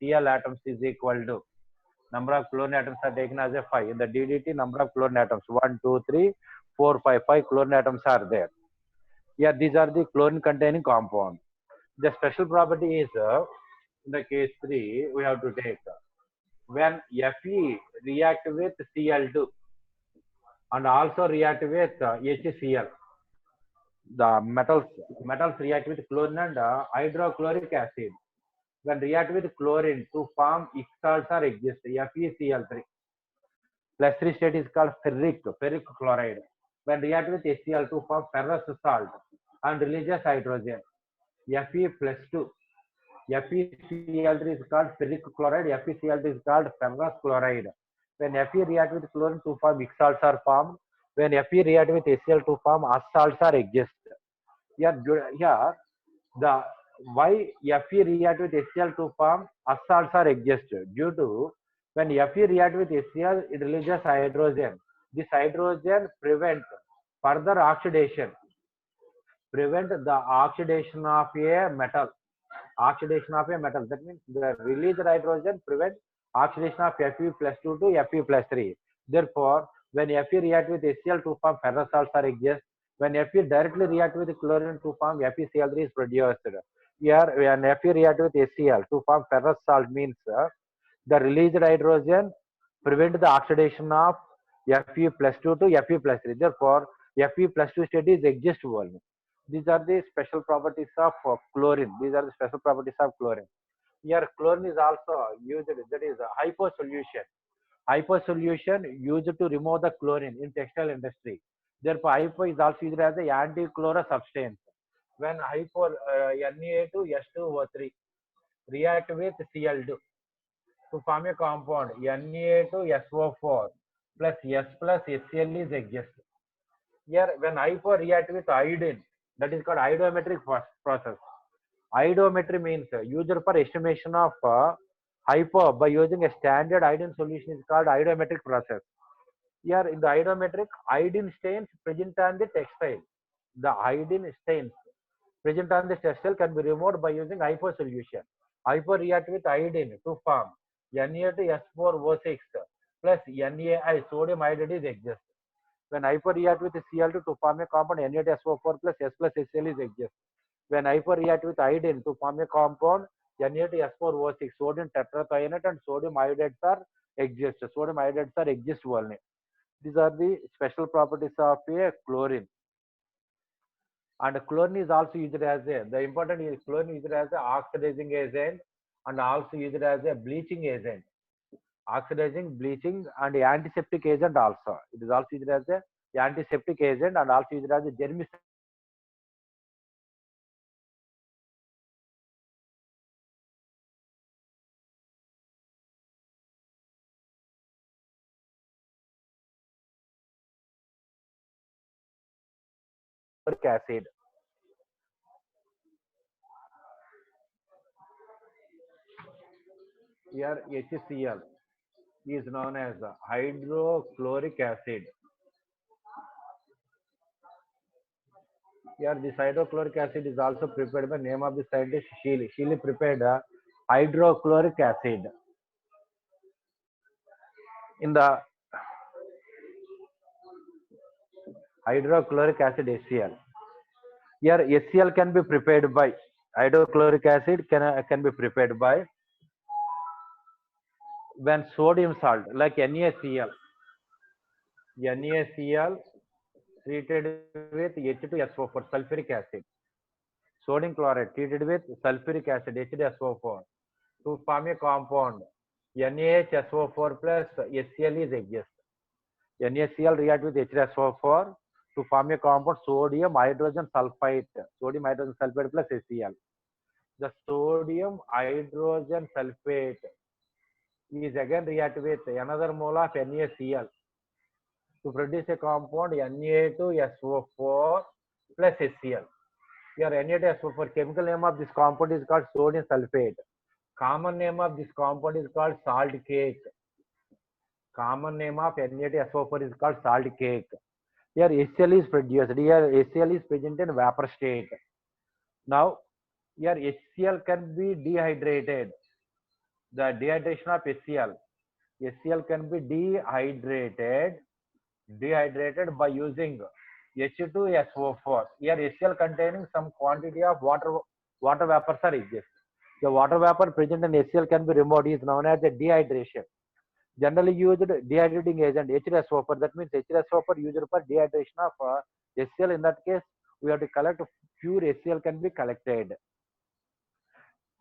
Cl atoms is equal to number of chlorine atoms are taken as a 5. In the DDT, number of chlorine atoms 1, 2, 3, 4, 5. 5 chlorine atoms are there. Here, these are the chlorine containing compound. The special property is in the case 3, we have to take when Fe react with Cl2 and also react with HCl. The metals react with chlorine and hydrochloric acid. When react with chlorine to form X salts are exist FeCl3. Plus 3 state is called ferric chloride. When react with HCl to form ferrous salt and releases hydrogen. Fe plus 2. FeCl3 is called ferric chloride. FeCl2 is called ferrous chloride. When Fe react with chlorine to form X salts are formed. When Fe react with HCl to form As salts are exist. Here the why Fe react with HCl to form As salts are exist due to when Fe react with HCl, it releases hydrogen. This hydrogen prevent further oxidation, prevent the oxidation of a metal. Oxidation of a metal. That means the released hydrogen prevent oxidation of Fe plus 2 to Fe plus 3. Therefore, when Fe react with HCl to form ferrous salts are exist. When Fe directly react with chlorine to form FeCl3 is produced. Here, when Fe react with HCl to form ferrous salt means the released hydrogen prevent the oxidation of Fe plus 2 to Fe plus 3. Therefore, Fe plus 2 state is exist only. These are the special properties of chlorine. These are the special properties of chlorine. Here, chlorine is also used, that is a hyposolution. Hyposolution used to remove the chlorine in textile industry. Therefore, hypo is also used as a anti-chloro substance. When hypo Na2S2O3 react with Cl2 to form a compound Na2SO4 plus S plus HCl is exist. Here, when hypo react with iodine, that is called iodometric process. Iodometry means used for estimation of hypo by using a standard iodine solution is called iodometric process. Here in the iodometric, iodine stains present on the textile. The iodine stains present on the textile can be removed by using hypo solution. Hypo react with iodine to form Na2S4O6 plus NaI, sodium iodide is exist. When hypo react with Cl2 to form a compound Na2SO4 plus S plus HCl is exist. When hypo react with iodine to form a compound Na2S4O6, sodium tetrathionate and sodium iodides are exist. Sodium iodides are exist only. These are the special properties of a chlorine. And chlorine is also used as the important is chlorine is used as an oxidizing agent and also used as a bleaching agent. Oxidizing, bleaching, and antiseptic agent also. It is also used as a antiseptic agent and also used as a germicide. Acid. Here HCl is known as hydrochloric acid. Here this hydrochloric acid is also prepared by name of the scientist Sheely. Sheely prepared hydrochloric acid. In the hydrochloric acid HCl. Here HCl can be prepared by hydrochloric acid can be prepared by when sodium salt like NaCl treated with H2SO4 sulfuric acid, sodium chloride treated with sulfuric acid H2SO4 to form a compound NaHSO4 plus HCl is exist. NaCl react with H2SO4 to form a compound sodium hydrogen sulfate plus HCl. The sodium hydrogen sulfate is again react with another mole of NaCl to produce a compound Na2SO4 plus HCl. Here Na2SO4 chemical name of this compound is called sodium sulfate. Common name of this compound is called salt cake. Common name of Na2SO4 is called salt cake. Here HCl is produced. Here HCl is present in vapor state. Now here HCl can be dehydrated. the dehydration of HCl. HCl can be dehydrated by using H2SO4. Here HCl containing some quantity of water vapors are exist. The water vapor present in HCl can be removed is known as a dehydration. Generally used dehydrating agent H2SO4. That means H2SO4 used for dehydration of HCl. In that case, we have to collect pure HCl can be collected.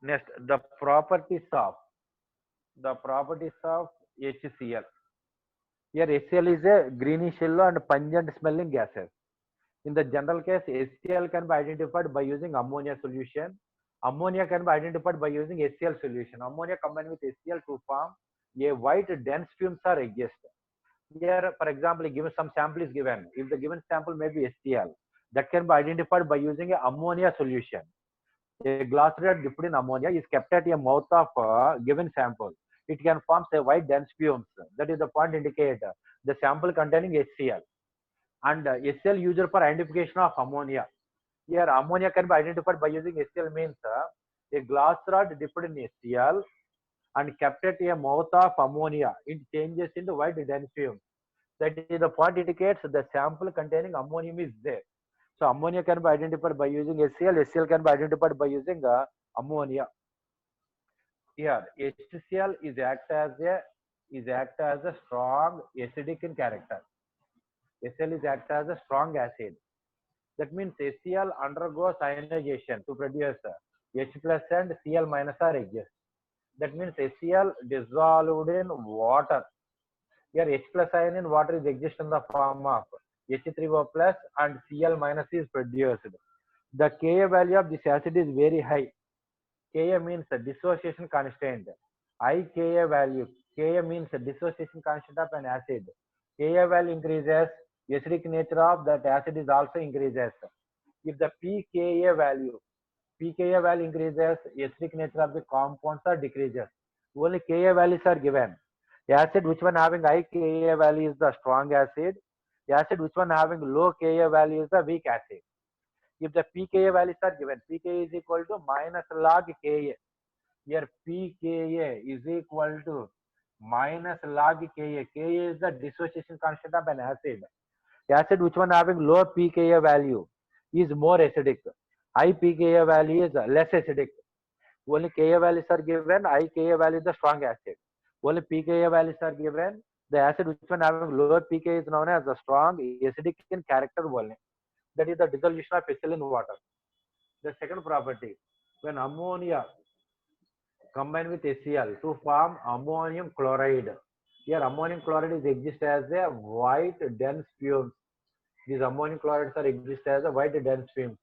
Next, the properties of HCl. Here HCl is a greenish yellow and pungent smelling gases. In the general case, HCl can be identified by using ammonia solution. Ammonia can be identified by using HCl solution. Ammonia combined with HCl to form a white dense fumes are exist. Here, for example, given some sample is given. If the given sample may be HCl, that can be identified by using a ammonia solution. A glass rod dipped in ammonia is kept at a mouth of a given sample. It can form a white dense fumes. That is the point indicate the sample containing HCl. And HCl used for identification of ammonia. Here ammonia can be identified by using HCl means a glass rod dipped in HCl and kept at a mouth of ammonia. It changes into white dense fumes. That is the point indicates the sample containing ammonium is there. So ammonia can be identified by using HCl. HCl can be identified by using ammonia. Here HCl is act as a strong acidic in character. HCl is act as a strong acid. That means HCl undergoes ionization to produce H plus and Cl minus are exist. That means HCl dissolved in water. Here H plus ion in water is exist in the form of H3O plus and Cl minus is produced. The Ka value of this acid is very high. Ka means dissociation constant. High Ka value. Ka means dissociation constant of an acid. Ka value increases, acidic nature of that acid is also increases. If the pKa value increases, acidic nature of the compounds are decreases. Only Ka values are given. Acid which one having high Ka value is the strong acid. Acid which one having low Ka value is the weak acid. If the pKa values are given, pKa is equal to minus log Ka. Here pKa is equal to minus log Ka. Ka is the dissociation constant of an acid. Acid which one having low pKa value is more acidic. High pKa value is less acidic. Only Ka values are given. High Ka value is the strong acid. Only pKa values are given. The acid which one having lower pKa is known as the strong acidic in character only. That is the dissolution of HCl in water. The second property, when ammonia combined with HCl to form ammonium chloride. Here ammonium chloride is exist as a white dense fumes. These ammonium chlorides are exist as a white dense fumes.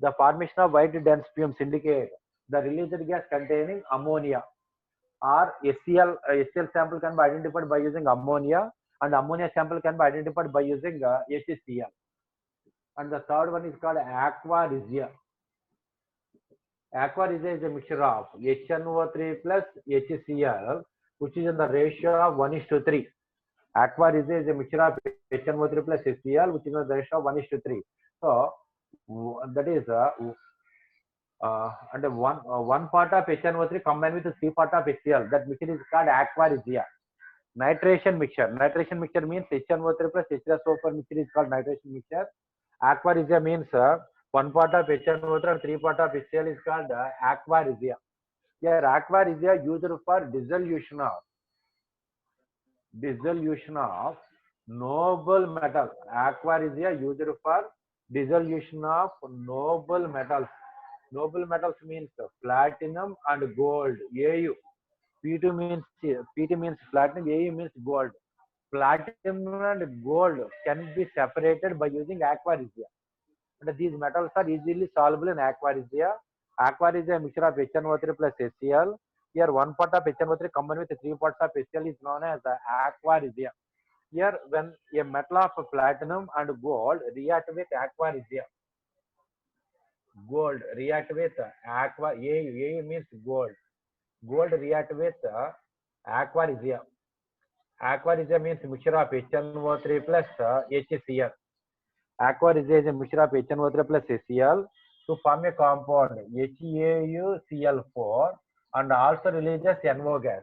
The formation of white dense fumes indicate the released gas containing ammonia or HCl sample can be identified by using ammonia and ammonia sample can be identified by using HCl. And the third one is called aqua regia. Aqua regia is a mixture of HNO3 plus HCl, which is in the ratio of 1:3. Aqua regia is a mixture of HNO3 plus HCl, which is in the ratio of 1:3. So that is and one part of HNO3 combined with 3 part of HCl. That mixture is called aqua regia. Nitration mixture. Nitration mixture means HNO3 plus H2SO4 mixture is called nitration mixture. Aqua regia means 1 part of HNO3 and 3 part of HCl is called aqua regia. Here aqua regia used for dissolution of noble metal. Aqua regia used for dissolution of noble metals. Noble metals means platinum and gold. Au. P2 means platinum. Au means gold. Platinum and gold can be separated by using aqua regia. And these metals are easily soluble in aqua regia. Aqua regia is a mixture of HNO3 plus HCl. Here 1 part of HNO3 combined with 3 parts of HCl is known as aqua regia. Here when a metal of platinum and gold react with aqua regia. Gold react with aqua. A means gold. Gold react with aqua regia. Aqua regia means mixture of HNO3 plus HCl. Aqua regia is a mixture of HNO3 plus HCl to form a compound HAuCl4 and also releases NO gas.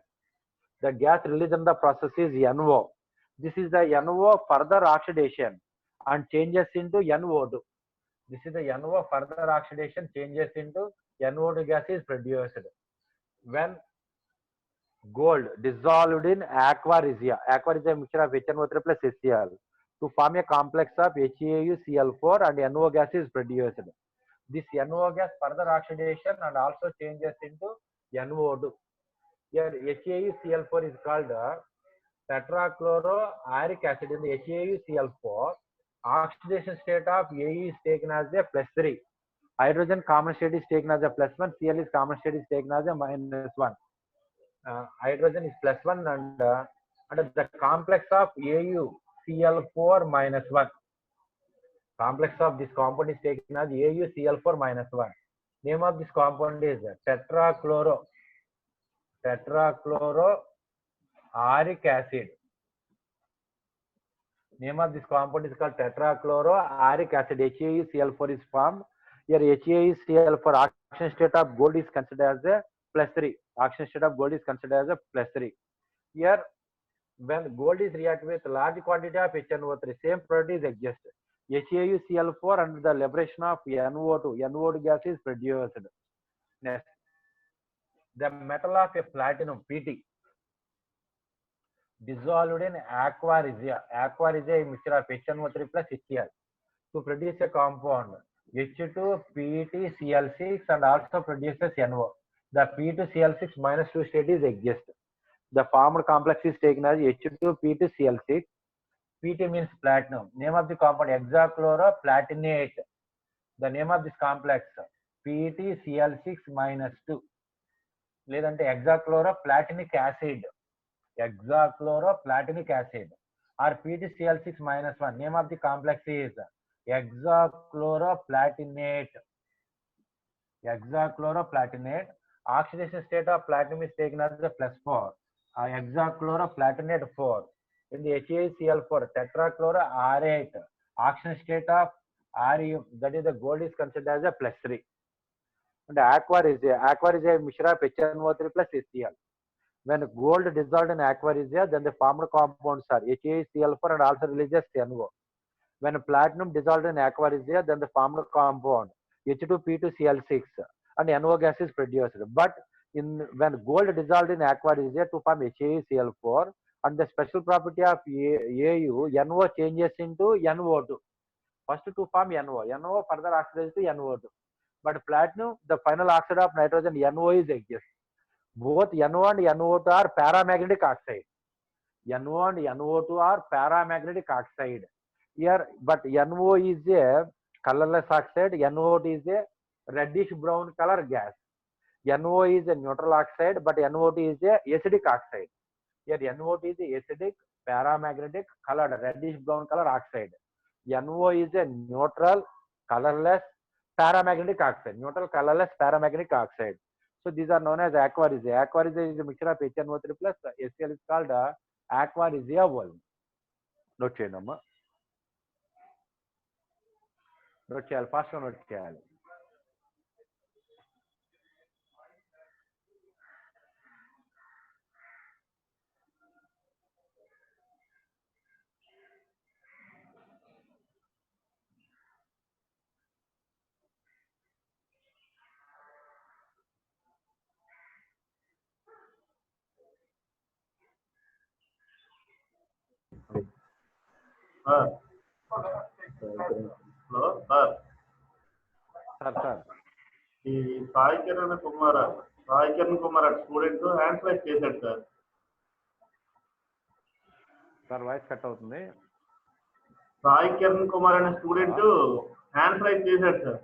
The gas released in the process is NO. This is the NO further oxidation and changes into NO2. This is the NO further oxidation changes into NO2 gas is produced. When gold dissolved in aqua regia is a mixture of HNO3 plus HCl to form a complex of HAuCl4 and NO gas is produced. This NO gas further oxidation and also changes into NO2. Here HAuCl4 is called tetrachloroauric acid. In the HAuCl4, oxidation state of A is taken as a +3. Hydrogen common state is taken as a +1. Cl is common state is taken as a -1. Hydrogen is +1 and the complex of AuCl4 -1. Complex of this compound is taken as AuCl4 -1. Name of this compound is tetrachloroauric acid. Name of this compound is called tetrachloroauric acid. HAuCl4 is formed. Here HAuCl4 oxidation state of gold is considered as a +3. Oxidation state of gold is considered as a +3. Here, when gold is reacted with large quantity of HNO3, same properties exist. HAuCl4 and the liberation of NO2 gas is produced. Next, the metal of a platinum PT dissolved in aqua regia. Aqua regia is a mixture of HNO3 plus HCl to produce a compound H2PtCl6 and also produces NO. The P2Cl6 -2 state is exist. The formed complex is taken as H2P2Cl6. Pt means platinum. Name of the compound hexachloroplatinate. The name of this complex PtCl6 -2. లేదంటే hexachloroplatinate acid. Hexachloroplatinate acid or PtCl6 -1. Name of the complex is hexachloroplatinate. Hexachloroplatinate. Oxidation state of platinum is taken as a +4. Hexachloroplatinate 4. In the HACl4 tetrachloroaurate, oxidation state of Ru, that is the gold is considered as a +3. And aqua regia is a mixture of HNO3 plus HCl. When gold dissolved in aqua regia, then the formed compounds are HACl4 and also releases NO. When platinum dissolved in aqua regia, then the formed compound H2P2Cl6 and NO gas is produced. But when gold dissolved in aqua regia to form HACl4, and the special property of AU, NO changes into NO2. First to form NO further oxidizes to NO2. But platinum, the final oxide of nitrogen NO is exists. Both NO and NO2 are paramagnetic oxide. NO and NO2 are paramagnetic oxide. Here, but NO is a colorless oxide. NO2 is a reddish brown color gas. NO is a neutral oxide, but NO2 is a acidic oxide. Here NO2 is a acidic, paramagnetic, colored reddish brown color oxide. NO is a neutral, colorless, paramagnetic oxide. Neutral, colorless, paramagnetic oxide. So these are known as aqua regia. Aqua regia is a mixture of HNO3 plus HCl is called aqua regia one. Note cheyandamma. Note cheyali, fast గా note cheyali. Hello sir. Sir ఈ Sai Kiran Kumar student hand raise చేశాడు sir. Sir voice cut అవుతుంది. సాయి కిరణ్ కుమార్ అనే student hand raise చేశాడు sir.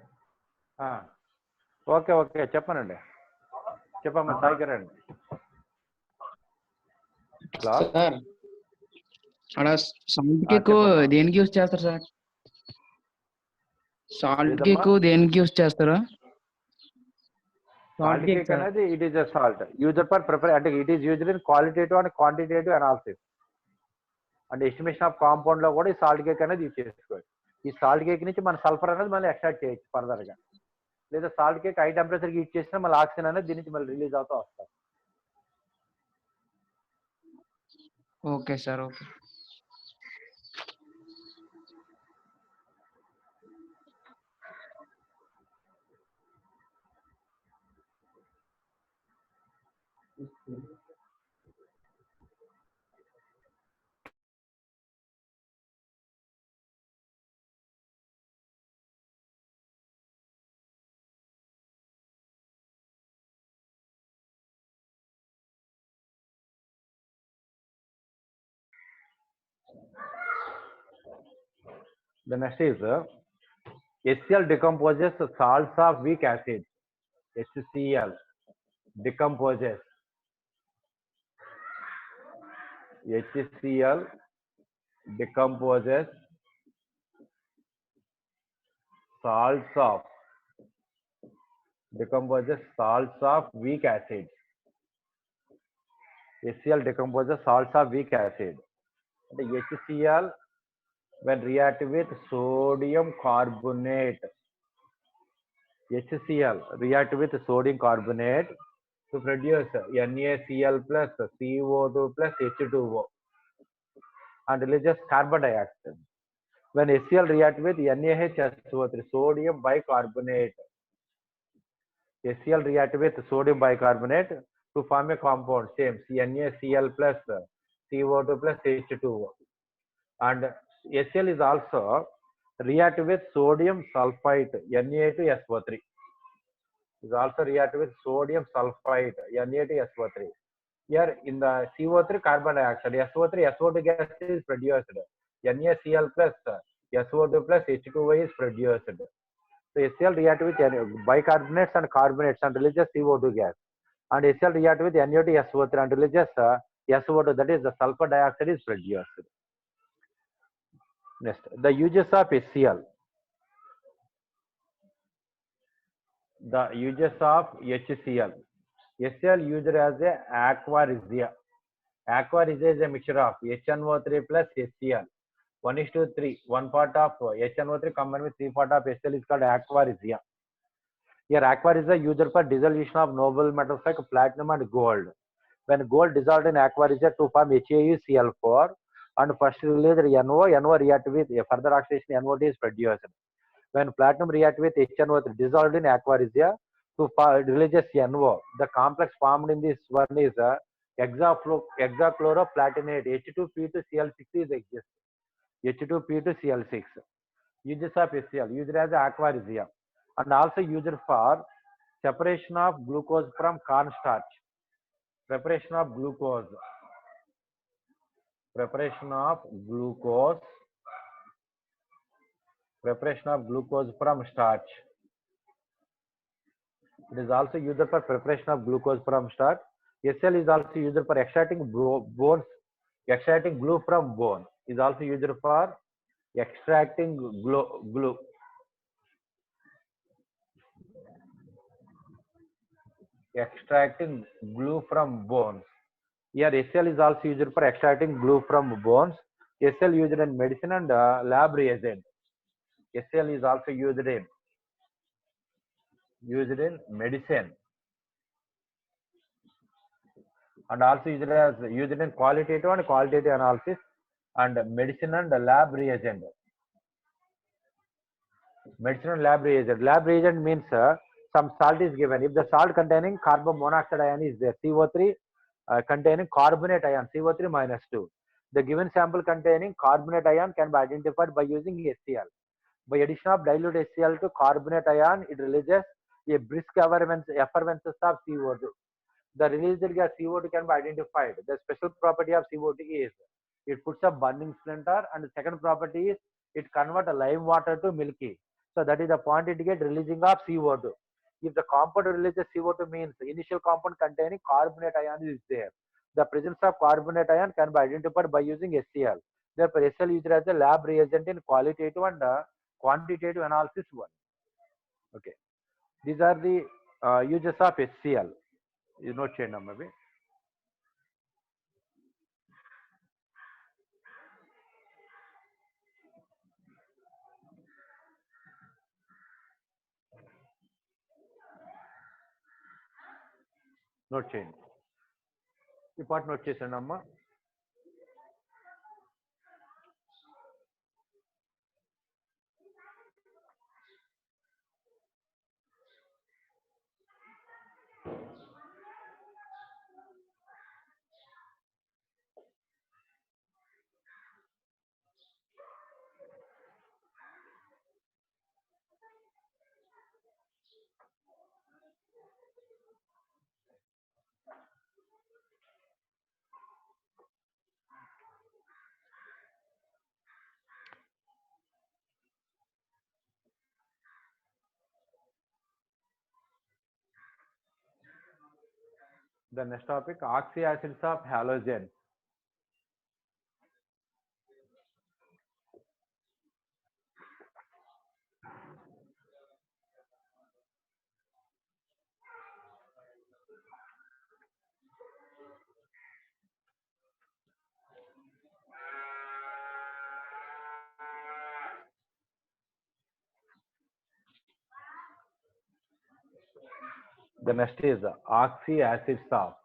Okay చెప్పనండి. చెప్పమ్మా Sai Kiran. Sir అక్కడ salt cake దేనికి యూజ్ చేస్తారు సార్? సాల్ట్ కేక్ దేనికి యూజ్ చేస్తారు? సాల్ట్ కేక్ అనేది it is a salt used for prepare, అంటే it is used in qualitative and quantitative analysis and estimation of compound లో కూడా ఈ సాల్ట్ కేక్ అనేది యూజ్ చేసుకోవచ్చు. ఈ సాల్ట్ కేక్ నుంచి మన సల్ఫర్ అనేది మళ్ళీ ఎక్స్ట్రాక్ట్ చేయొచ్చు ఫర్దర్ గా. లేదా సాల్ట్ కేక్ హై టెంపరేచర్కి హీట్ చేసినా మళ్ళీ ఆక్సిజన్ అనేది దీని నుంచి మళ్ళీ రిలీజ్ అవుతూ వస్తారు. Okay sir, okay. The next is HCl decomposes salts of weak acid. HCl decomposes HCl decomposes salts of weak acid. HCl decomposes salts of weak acid. The HCl when react with sodium carbonate, HCl react with sodium carbonate to produce NaCl plus CO2 plus H2O and releases carbon dioxide. When HCl react with NaHSO3, sodium bicarbonate, HCl react with sodium bicarbonate to form a compound, same NaCl plus CO2 plus H2O. And HCl is also react with sodium sulfite, Na2SO3. Is also react with sodium sulfite, Na2SO3. Here in the CO3 carbon dioxide, SO3, SO2 gas is produced. NaCl plus SO2 plus H2O is produced. So HCl react with bicarbonates and carbonates and releases CO2 gas. And HCl react with Na2SO3 and releases SO2, that is the sulfur dioxide is produced. Next, the uses of HCl. The uses of HCl. HCl used as a aqua resia. Aqua resia is a mixture of HNO3 plus HCl. 1:3. One part of HNO3 combined with 3 part of HCl is called aqua resia. Here aqua resia used for dissolution of noble metals like platinum and gold. When gold dissolved in aqua resia to form HAuCl4 and first released NO react with a further oxidation NO2 is produced. When platinum react with HNO3 dissolved in aqua resia to releases NO, the complex formed in this one is hexachloroplatinate, H2P2Cl6 is exists. H2P2Cl6. Uses of HCl used as aqua resia and also used for separation of glucose from cornstarch. Preparation of glucose from starch. It is also used for preparation of glucose from starch. HCl is also used for extracting bones. Extracting glue from bone is also used for extracting glue. Extracting glue from bones. Here HCl is also used for extracting glue from bones. HCl used in medicine and lab reagent. HCl is also used in medicine and also used in qualitative and qualitative analysis and medicine and lab reagent. Medicine and lab reagent. Lab reagent means some salt is given. If the salt containing carbon monoxide ion is there, CO3 containing carbonate ion, CO3 minus 2. The given sample containing carbonate ion can be identified by using HCl. By addition of dilute HCl to carbonate ion, it releases a brisk effervescence of CO2. The released gas CO2 can be identified. The special property of CO2 is it puts a burning splinter, and the second property is it converts lime water to milky. So that is the point it gets releasing of CO2. If the compound releases CO2 means the initial compound containing carbonate ion is there. The presence of carbonate ion can be identified by using HCl. Therefore, HCl used as a lab reagent in qualitative and quantitative analysis one. Okay, these are the uses of HCl. You note change maybe. Note చేయండి. ఈ part note చేసండి అమ్మా. The next topic, oxyacids of halogen. The next is oxyacids of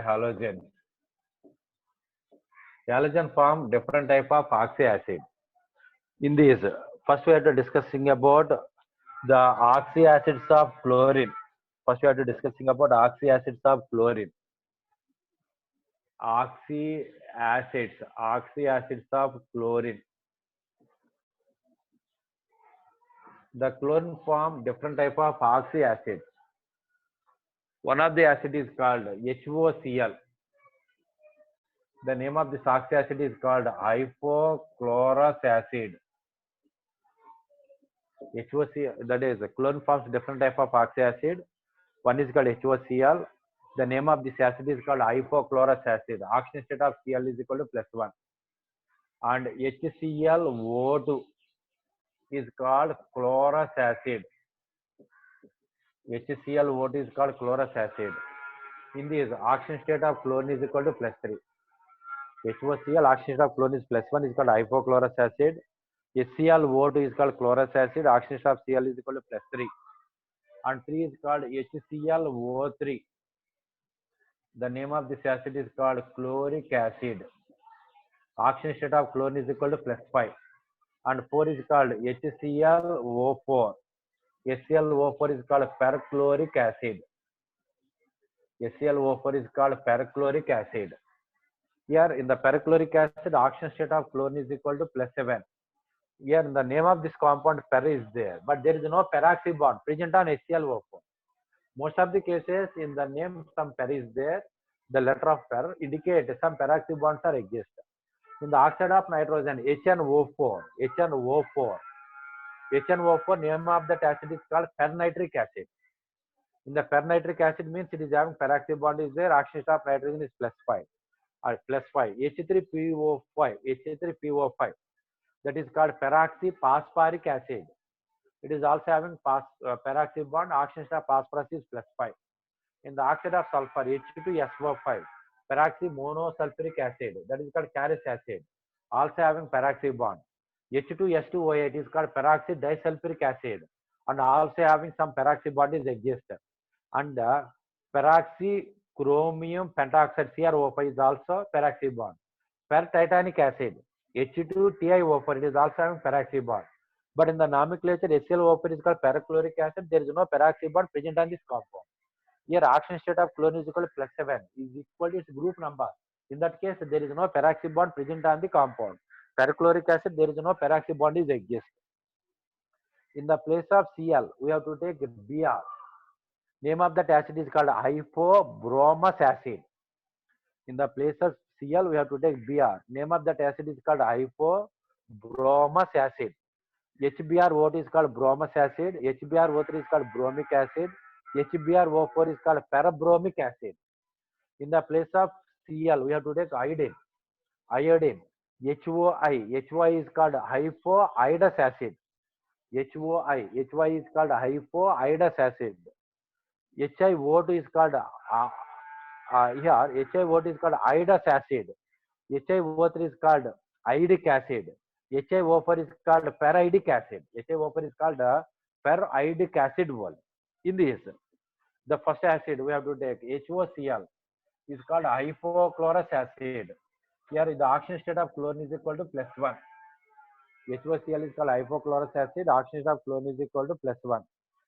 halogen. Halogen form different type of oxyacid. In these, first we have to discussing about the oxyacids of chlorine. First we have to discussing about oxyacids of chlorine. Oxyacids of chlorine. The chlorine form different type of oxyacids. One of the acid is called HOCl. The name of this oxyacid is called hypochlorous acid. HOCl, that is, chlorine forms different type of oxyacid. One is called HOCl. The name of this acid is called hypochlorous acid. Oxygen state of Cl is equal to +1. And HClO2 is called chlorous acid. HClO2 is called chlorous acid. In this, oxygen state of chlorine is equal to +3. HOCl, oxygen state of chlorine is +1, is called hypochlorous acid. HClO2 is called chlorous acid. Oxygen state of Cl is equal to +3. And 3 is called HClO3. The name of this acid is called chloric acid. Oxygen state of chlorine is equal to +5. And 4 is called HClO4. HClO4 is called perchloric acid. HClO4 is called perchloric acid. Here in the perchloric acid, oxygen state of chlorine is equal to +7. Here in the name of this compound per is there, but there is no peroxy bond present on HClO4. Most of the cases in the name some per is there, the letter of per indicate some peroxy bonds are exist. In the oxide of nitrogen, HNO4, name of that acid is called pernitric acid. In the pernitric acid means it is having peroxy bond is there, oxygen of nitrogen is +5 or +5. H3PO5, that is called peroxy phosphoric acid. It is also having peroxy bond, oxygen of phosphorus is +5. In the oxide of sulfur, H2SO5, peroxy monosulfuric acid, that is called Caris acid, also having peroxy bond. H2S2O8 is called peroxy disulfuric acid, and also having some peroxy bond is exist. And peroxy chromium pentoxide CrO5 is also peroxy bond. Pertitanic acid, H2TiO4, it is also having peroxy bond. But in the nomenclature, HClO4 is called perchloric acid. There is no peroxy bond present on this compound. Here, oxygen state of chlorine is equal to +7, is equal to its group number. In that case, there is no peroxy bond present on the compound. Perchloric acid, there is no peroxy bond is exist. In the place of Cl, we have to take Br. Name of that acid is called hypobromous acid. In the place of Cl, we have to take Br. Name of that acid is called hypobromous acid. HBrO2 is called bromous acid. HBrO3 is called bromic acid. HBrO4 is called parabromic acid. In the place of Cl, we have to take iodine. HOI is called hypoiodous acid. HOI is called hypoiodous acid. HiO2 is called HiO2 is called iodous acid. HiO3 is called iodic acid. HiO4 is called periodic acid. HiO4 is called Periodic acid wall. In this, the first acid we have to take HOCl is called hypochlorous acid. Here the oxidation state of chlorine is equal to +1. HOCl is called hypochlorous acid. Oxidation state of chlorine is equal to +1.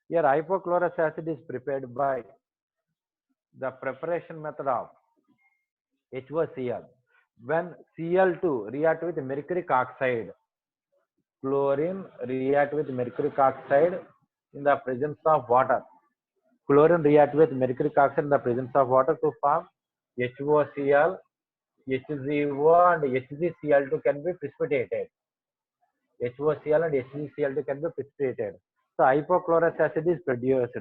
Here hypochlorous acid is prepared by the preparation method of HOCl. When Cl2 react with mercuric oxide, chlorine react with mercuric oxide in the presence of water. Chlorine react with mercuric oxide in the presence of water to form HOCl, HZO and HgCl2 can be precipitated. HOCl and HgCl2 can be precipitated. So hypochlorous acid is produced.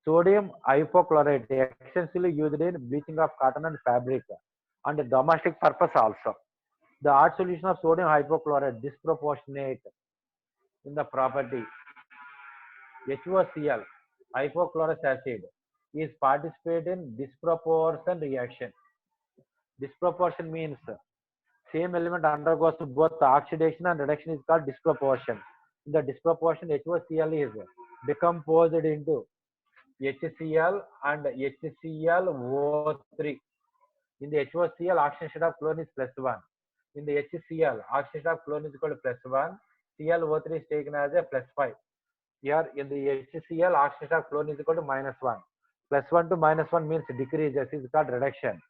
Sodium hypochlorite extensively used in bleaching of cotton and fabric and domestic purpose also. The hard solution of sodium hypochlorite disproportionate in the property. HOCl, hypochlorous acid, is participate in disproportion reaction. Disproportion means same element undergoes both oxidation and reduction is called disproportion. In the disproportion, HOCl is decomposed into HCl and HClO3. In the HOCl, oxidation state of chlorine is +1. In the HCl, oxidation state of chlorine is equal to +1. ClO3 is taken as a +5. Here in the HCl, oxidation state of chlorine is equal to -1. +1 to -1 means decreases, is called reduction.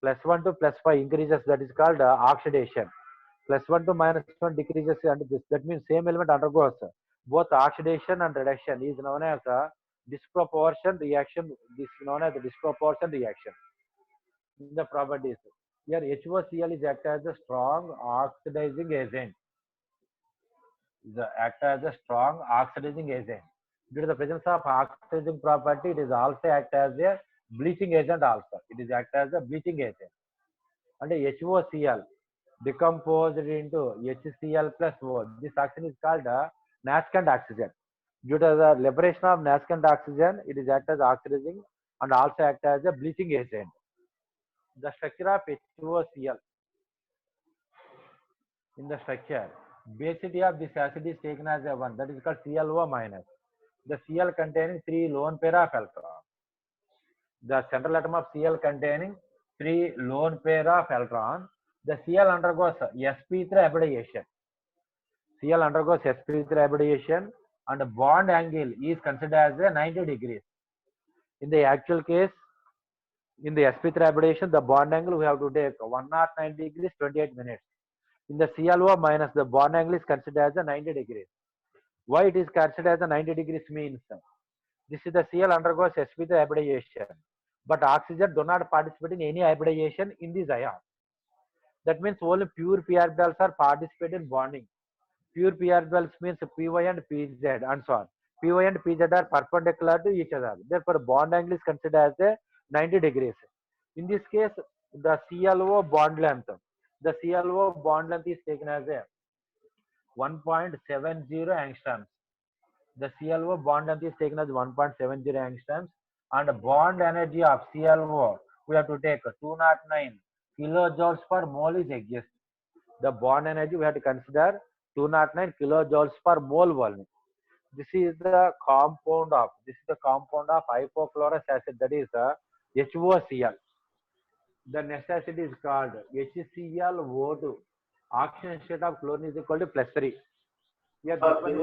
+1 to +5 increases, that is called oxidation. +1 to -1 decreases, and this, that means same element undergoes both oxidation and reduction, is known as a disproportion reaction. This is known as the disproportion reaction. In the properties, here HOCl is act as a strong oxidizing agent. Act as a strong oxidizing agent. Due to the presence of oxidizing property, it is also act as a bleaching agent also. It is act as a bleaching agent. And HOCl decomposed into HCl plus O. This oxygen is called nascent oxygen. Due to the liberation of nascent oxygen, it is act as oxidizing and also act as a bleaching agent. The structure of HOCl. In the structure, basicity of this acid is taken as a 1, that is called ClO minus. The Cl containing 3 lone pair of electrons. The central atom of Cl containing 3 lone pair of electrons. The Cl undergoes sp3 hybridization. Cl undergoes sp3 hybridization and bond angle is considered as a 90 degrees. In the actual case, in the sp3 hybridization, the bond angle we have to take 109 degrees 28 minutes. In the ClO minus, the bond angle is considered as a 90 degrees. Why it is considered as a 90 degrees means, this is the Cl undergoes sp3 hybridization, but oxygen do not participate in any hybridization in this ion. That means only pure p orbitals are participate in bonding. Pure p orbitals means Py and Pz and so on. Py and Pz are perpendicular to each other. Therefore, bond angle is considered as a 90 degrees. In this case, the ClO bond length. The ClO bond length is taken as a 1.70 angstroms. The ClO bond length is taken as 1.70 angstroms, and bond energy of ClO we have to take 209 kilojoules per mole is exist. The bond energy we have to consider 209 kilojoules per mole volume. This is the compound of hypochlorous acid, that is HOCl. The next acid is called HClO2. Oxidation state of chlorine is equal to +3. Here this one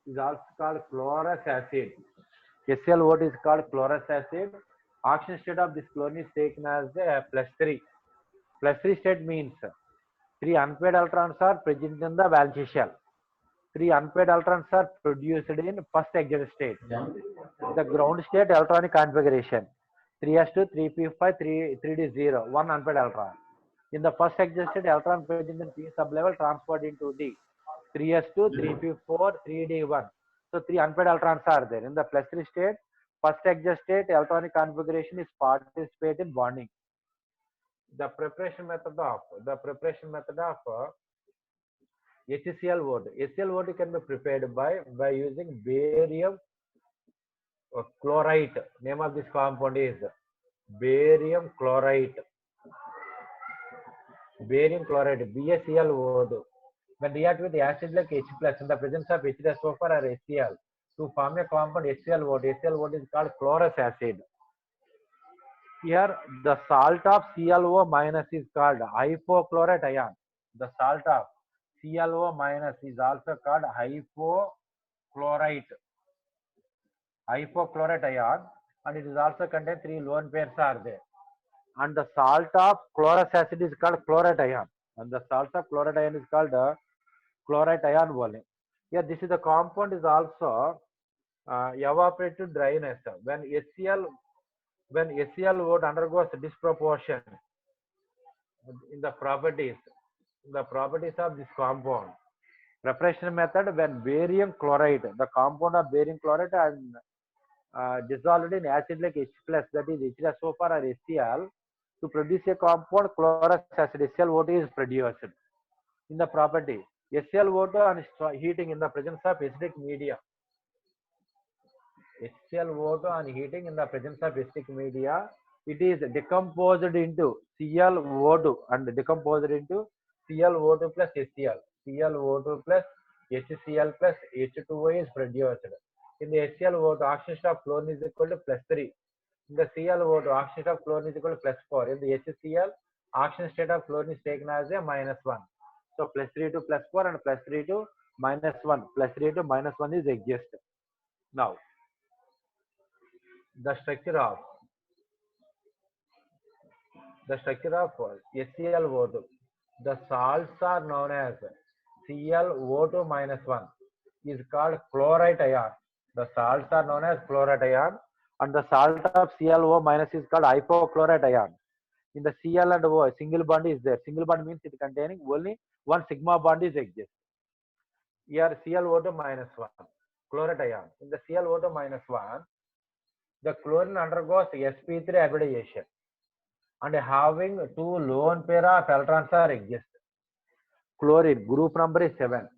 is also called chlorous acid. HClO2 is called chlorous acid. Oxidation state of this chlorine is taken as a +3. +3 state means 3 unpaired electrons are present in the valence shell. 3 unpaired electrons are produced in first excited state. The ground state electronic configuration 3s2, 3p5, 3d0, 1 unpaired electron. In the first excited state, electron present in p sublevel transferred into d. 3s2, 3p4, 3d1. So 3 unpaired electrons are there. In the +3 state, first excited state electronic configuration is participate in bonding. The preparation method of HClO2. HClO2 can be prepared by using barium chlorite. Name of this compound is barium chlorite. Barium chloride, BaClO2. when react with acid like H plus in the presence of H2SO4 or HCl to form a compound HCl HCl is called chlorous acid. Here the salt of ClO minus is called hypochlorite ion. The salt of ClO minus is also called hypochlorite ion, and it is also contain 3 lone pairs are there. And the salt of chlorous acid is called chlorite ion, and the salt of chlorite ion is called chlorite ion only. Yeah, this is the compound is also evaporated dryness when HCl would undergoes disproportion in the properties of this compound. Preparation method: when barium chloride, the compound of barium chloride and dissolved in acid like H plus, that is H2SO4 or HCl, to produce a compound chlorous acid HClO2 is produced. In the property, HClO2 on heating in the presence of acidic media. HClO2 on heating in the presence of acidic media, it is decomposed into ClO2 and decomposed into ClO2 plus HCl. ClO2 plus HCl plus H2O is produced. In the HClO2, oxygen of chlorine is equal to +3. In the ClO2, oxygen of chlorine is equal to +4. In the HCl, oxygen state of chlorine is taken as a -1. So +3 to +4 and +3 to -1. +3 to -1 is exist. Now, the structure of HClO2. The salts are known as ClO2 minus 1 is called chlorite ion. The salts are known as chlorite ion, and the salt of ClO minus is called hypochlorite ion. In the Cl and O, a single bond is there. Single bond means it containing only one sigma bond is exist. Here ClO2 minus 1, chlorite ion. In the ClO2 minus 1, the chlorine undergoes sp3 hybridization and having 2 lone pair of electrons are exist. Chlorine group number is 7.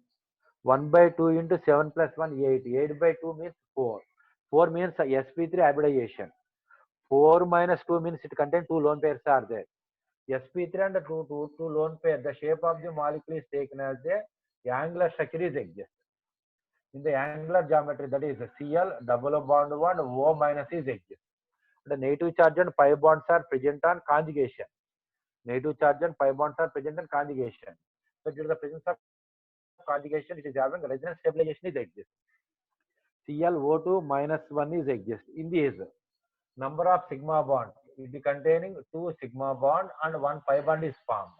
1 by 2 into 7 plus 1, 8. 8 by 2 means 4. 4 means sp3 hybridization. 4 minus 2 means it contains 2 lone pairs are there. sp3 and 2 lone pair, the shape of the molecule is taken as a angular structure is exist. In the angular geometry, that is Cl double bond 1 O minus is exist. The negative charge and pi bonds are present on conjugation. Negative charge and pi bonds are present on conjugation. So due to the presence of conjugation, it is having resonance stabilization is exist. ClO2 minus 1 is exist. In this, number of sigma bonds, it is containing 2 sigma bond and 1 pi bond is formed.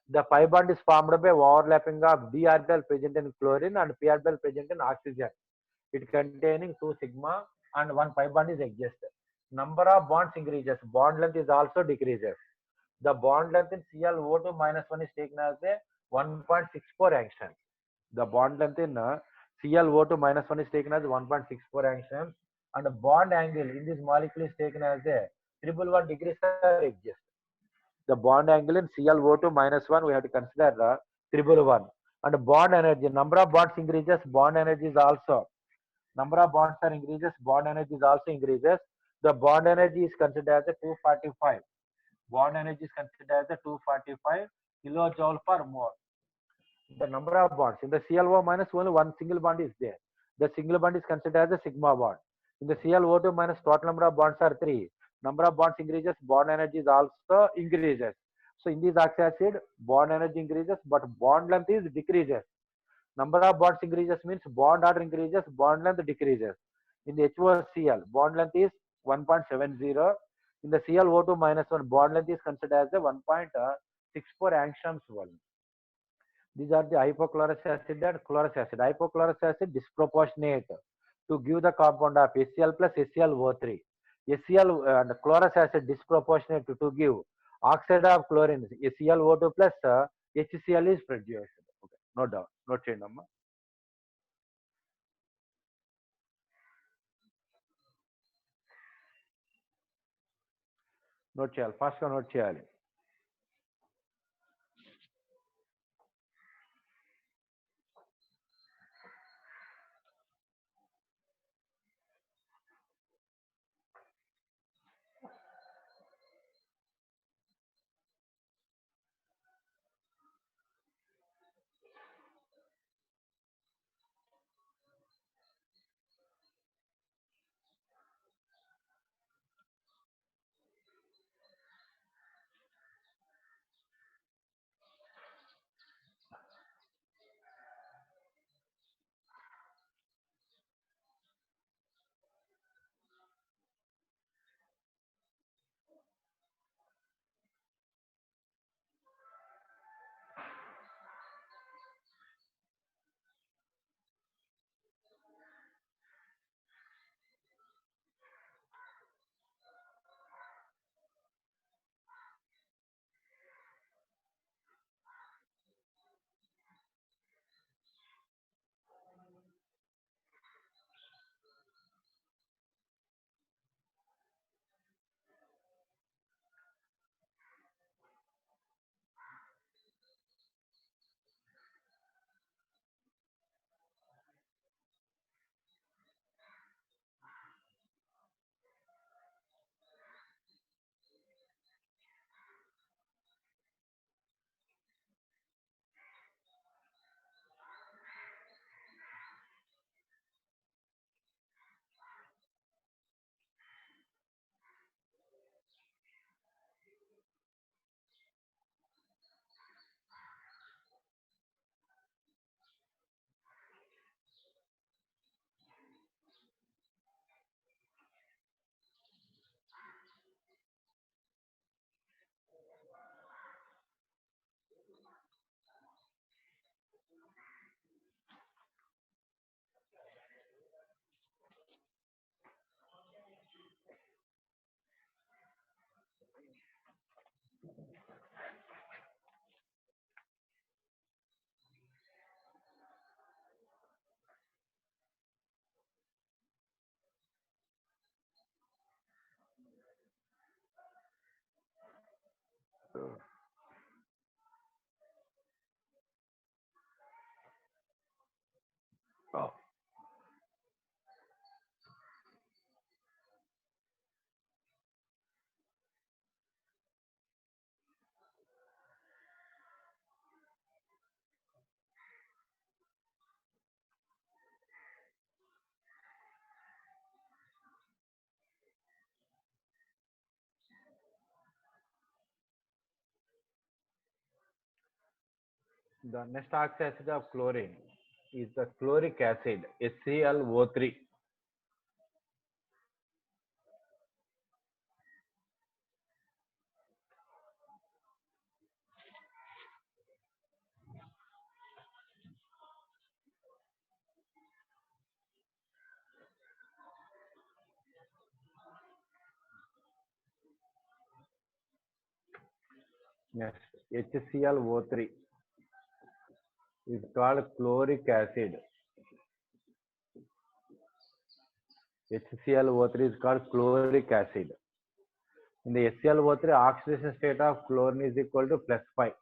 The pi bond is formed by overlapping of d orbital present in chlorine and p orbital present in oxygen. It containing 2 sigma and 1 pi bond is exist. Number of bonds increases, bond length is also decreases. The bond length in ClO2 minus 1 is taken as a 1.64 angstroms. The bond length in ClO2 minus 1 is taken as 1.64 angstroms, and the bond angle in this molecule is taken as a 111 degrees exist. The bond angle in ClO2 minus 1 we have to consider 111. And bond energy, number of bonds increases, bond energy is also, number of bonds are increases, bond energy is also increases. The bond energy is considered as a 245. Bond energy is considered as a 245 kilojoule per mole. The number of bonds in the ClO minus only one single bond is there. The single bond is considered as a sigma bond. In the ClO2 minus, total number of bonds are 3. Number of bonds increases, bond energy is also increases. So in this oxalic acid, bond energy increases, but bond length is decreases. Number of bonds increases means bond order increases, bond length decreases. In the HOCl, bond length is 1.70. In the ClO2 minus 1, bond length is considered as a 1.64 angstroms volume. These are the hypochlorous acid and chlorous acid. Hypochlorous acid disproportionate to give the compound of HCl plus HClO3. HCl and chlorous acid disproportionate to give oxide of chlorine HClO2 plus HCl is produced. Okay, no doubt, no change. Note చేయాలి, ఫాస్ట్గా note చేయాలి. Oh. The next oxide acid of chlorine is the chloric acid, HClO3. Next, HClO3 is called chloric acid. HClO3 is called chloric acid. In the HClO3, oxidation state of chlorine is equal to +5.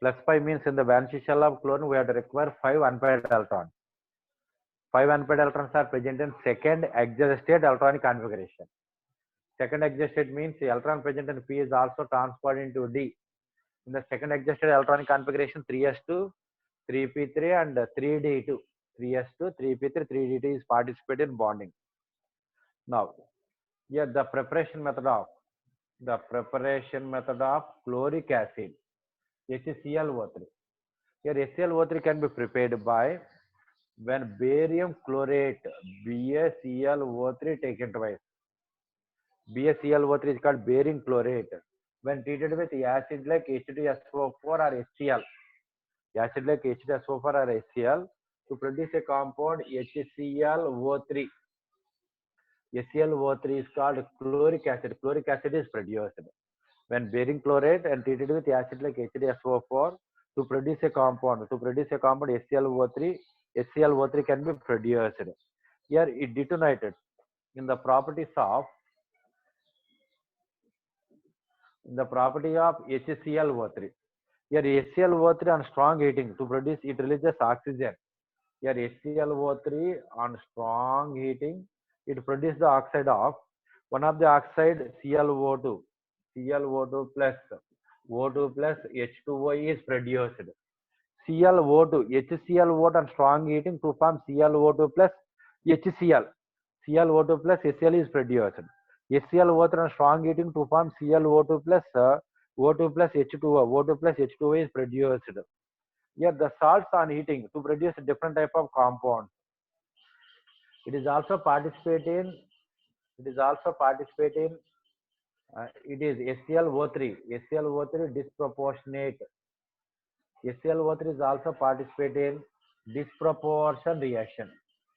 +5 means in the valence shell of chlorine, we have to require 5 unpaired electrons. 5 unpaired electrons are present in second excited electronic configuration. Second excited means the electron present in P is also transferred into D. In the second excited electronic configuration, 3s2, 3p3 and 3d2. 3s2, 3p3, 3d2 is participate in bonding. Now, here the preparation method of chloric acid, HClO3. Here HClO3 can be prepared by when barium chlorate, BaClO3 taken twice. BaClO3 is called barium chlorate. When treated with acid like H2SO4 or HCl, acid like H2SO4 or HCl, to produce a compound HClO3. HClO3 is called chloric acid. Chloric acid is produced. When barium chlorate and treated with acid like H2SO4 to produce a compound, HClO3, HClO3 can be produced. Here it detonated in the property of HClO3. Here HClO3 on strong heating to produce, it releases oxygen. Here HClO3 on strong heating, it produces the oxide of one of the oxide ClO2. ClO2 plus O2 plus H2O is produced. ClO2, HClO2 on strong heating to form ClO2 plus HCl. ClO2 plus HCl is produced. HClO3 on strong heating to form ClO2 plus O2 plus H2O. O2 plus H2O is produced. Here the salts on heating to produce a different type of compound. It is also participating. It is HClO3. HClO3 disproportionate. HClO3 is also participating disproportion reaction.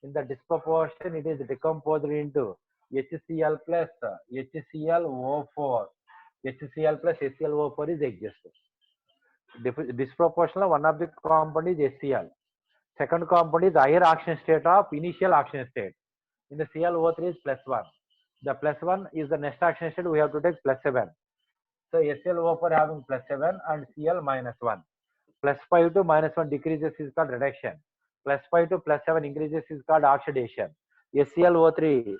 In the disproportion, it is decomposed into HCl plus HClO4. HCl plus HClO4 is existed. Disproportional, one of the compound is HCl. Second compound is higher oxidation state of initial oxidation state. In the ClO3 is +1. The +1 is the next oxidation state, we have to take +7. So HClO4 having +7 and Cl -1. +5 to -1 decreases is called reduction. +5 to +7 increases is called oxidation. HClO3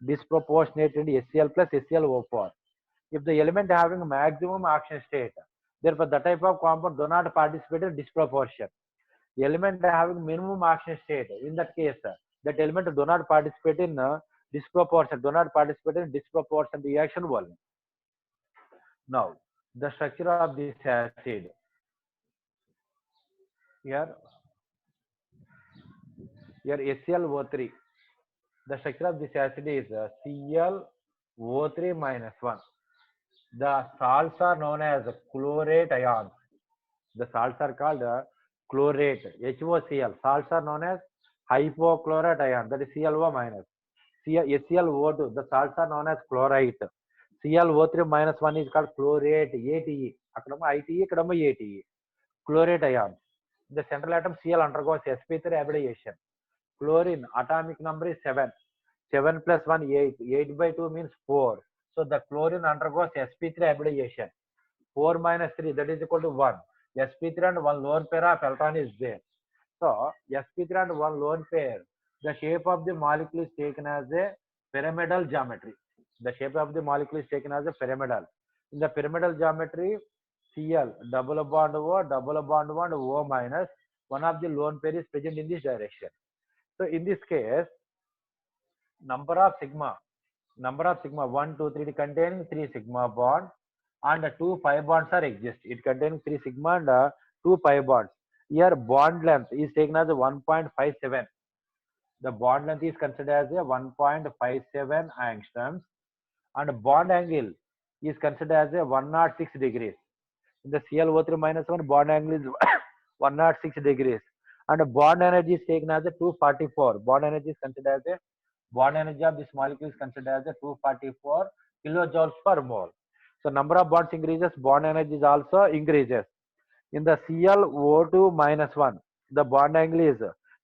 disproportionated HCl plus HClO4. If the element having maximum oxidation state, therefore the type of compound do not participate in disproportion. The element having minimum oxidation state, in that case, that element do not participate in disproportion, reaction only. Now, the structure of this acid. Here HClO3. The structure of this acid is ClO3 -1. The salts are known as chlorate ions. The salts are called chlorate, HOCl. Salts are known as hypochlorite ion, that is ClO minus. HClO2, the salts are known as chlorite. ClO3 -1 is called chlorate, ATE. Akkadama ITE, akkadama ATE. Chlorate ions. The central atom Cl undergoes sp3 hybridization. Chlorine atomic number is 7. 7 plus 1, 8. 8 by 2 means 4. So the chlorine undergoes sp3 hybridization. 4 minus 3, that is equal to 1. sp3 and 1 lone pair of electron is there. So sp3 and 1 lone pair, the shape of the molecule is taken as a pyramidal geometry. The shape of the molecule is taken as a pyramidal. In the pyramidal geometry, Cl double bond O, double bond 1 O minus, one of the lone pair is present in this direction. So in this case, number of sigma 1, 2, 3 containing 3 sigma bond and 2 pi bonds are exist. It containing 3 sigma and 2 pi bonds. Here bond length is taken as 1.57. The bond length is considered as a 1.57 angstroms and bond angle is considered as a 106 degrees. In the ClO3 minus 1, bond angle is 106 degrees and bond energy is taken as a 244. Bond energy is considered as a bond energy of this molecule is considered as a 244 kilojoules per mole. So number of bonds increases, bond energy is also increases. In the ClO2 minus 1, the bond angle is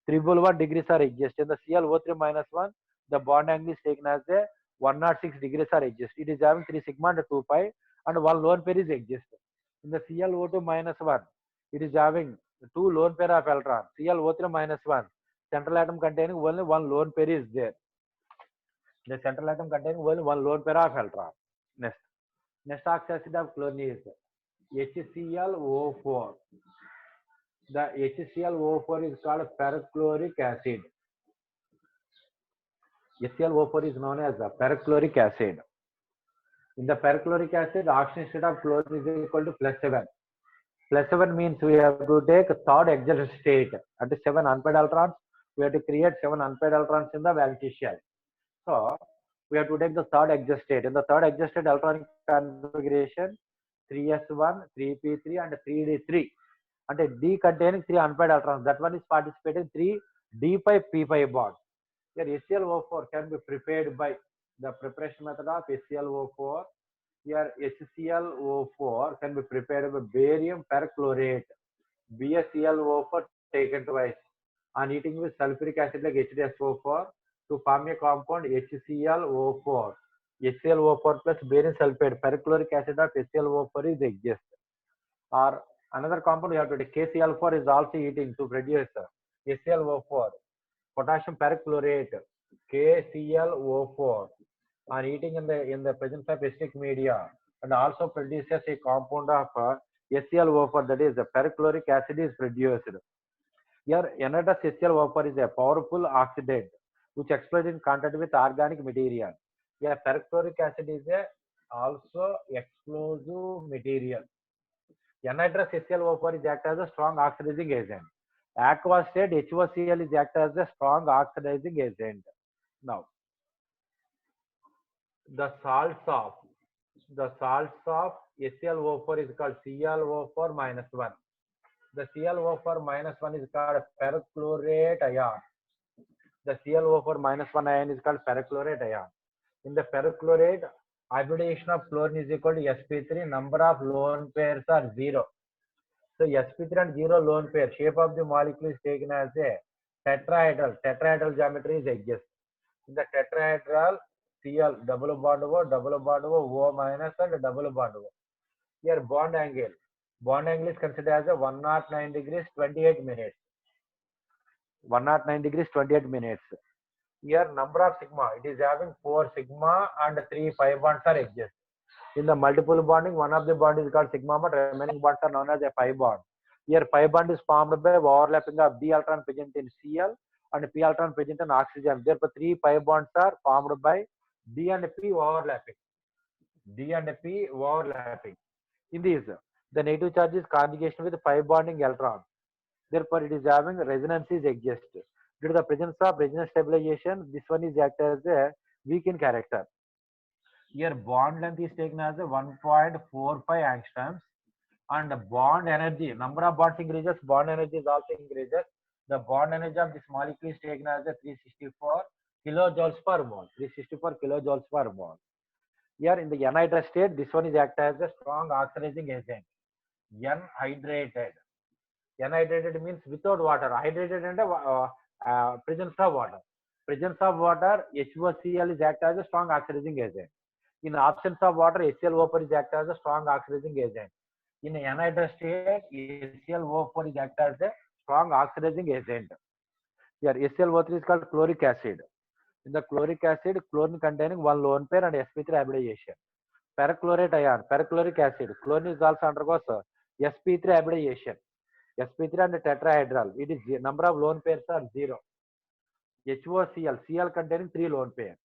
311 degrees are exist. In the ClO3 minus 1, the bond angle is taken as a 106 degrees are exist. It is having 3 sigma and 2 pi and 1 lone pair is exist. In the ClO2 minus 1, it is having 2 lone pair of electron. ClO3 minus 1, central atom containing only 1 lone pair is there. The central atom containing only 1 lone pair of electron. Next oxide of chlorine is HClO4. The HClO4 is called perchloric acid. HClO4 is known as the perchloric acid. In the perchloric acid, oxygen state of chlorine is equal to +7. +7 means we have to take third excited state. At 7 unpaired electrons, we have to create 7 unpaired electrons in the valence shell. So we have to take the third excited state. In the third excited state electronic configuration, 3s1, 3p3 and 3d3. And D containing 3 unpaired electrons. That one is participating 3 d5 p5 bonds. Here HClO4 can be prepared by the preparation method of HClO4. Here HClO4 can be prepared by barium perchlorate. BaClO4 taken twice on heating with sulfuric acid like H2SO4 to form a compound HClO4. HClO4 plus barium sulfate, perchloric acid of HClO4 is exist. Or another compound you have to take KCl4 is also heating to produce HClO4. Potassium perchlorate, KClO4, are eating in the presence of acidic media and also produces a compound of HClO4, that is the perchloric acid is produced. Here anhydrous HClO4 is a powerful oxidant which explodes in contact with organic material. Here perchloric acid is a also explosive material. Anhydrous HClO4 is act as a strong oxidizing agent. Aqueous state HOCl is act as a strong oxidizing agent. Now, the salts of HClO4 is called ClO4 minus 1. The ClO4 minus 1 is called perchlorate ion. The ClO4 minus 1 ion is called perchlorate ion. In the perchlorate, hybridization of chlorine is equal to sp3. Number of lone pairs are 0. So sp3 and 0 lone pair. Shape of the molecule is taken as a tetrahedral. Tetrahedral geometry is exist. In the tetrahedral, Cl double bond O, O minus and double bond O. Here bond angle is considered as a 109 degrees 28 minutes. 109 degrees 28 minutes. Here number of sigma, it is having 4 sigma and 3 pi bonds are exist. In the multiple bonding, one of the bond is called sigma bond, remaining bonds are known as a pi bond. Here pi bond is formed by overlapping of d electron present in Cl and p electron present in oxygen. Therefore 3 pi bonds are formed by D and P overlapping. In this, the negative charge is conjugation with pi bonding electron. Therefore it is having resonance is exist. Due to the presence of resonance stabilization, this one is act as a weak in character. Here bond length is taken as a 1.45 angstroms and the bond energy, number of bonds increases, bond energy is also increases. The bond energy of this molecule is taken as a 364 kilojoules per mole. 364 kilojoules per mole. Here in the anhydrous state, this one is act as a strong oxidizing agent. Unhydrated. Unhydrated means without water. Hydrated and presence of water. Presence of water, HOCl is act as a strong oxidizing agent. In absence of water, HClO4 is act as a strong oxidizing agent. In anhydrous state, HClO4 is act as a strong oxidizing agent. Here, HClO3 is called chloric acid. In the chloric acid, chlorine containing one lone pair and sp3 hybridization. Perchlorate ion, perchloric acid, chlorine is also undergoes sp3 hybridization. sp3 and tetrahedral. It is number of lone pairs are 0. HOCl, Cl containing 3 lone pair.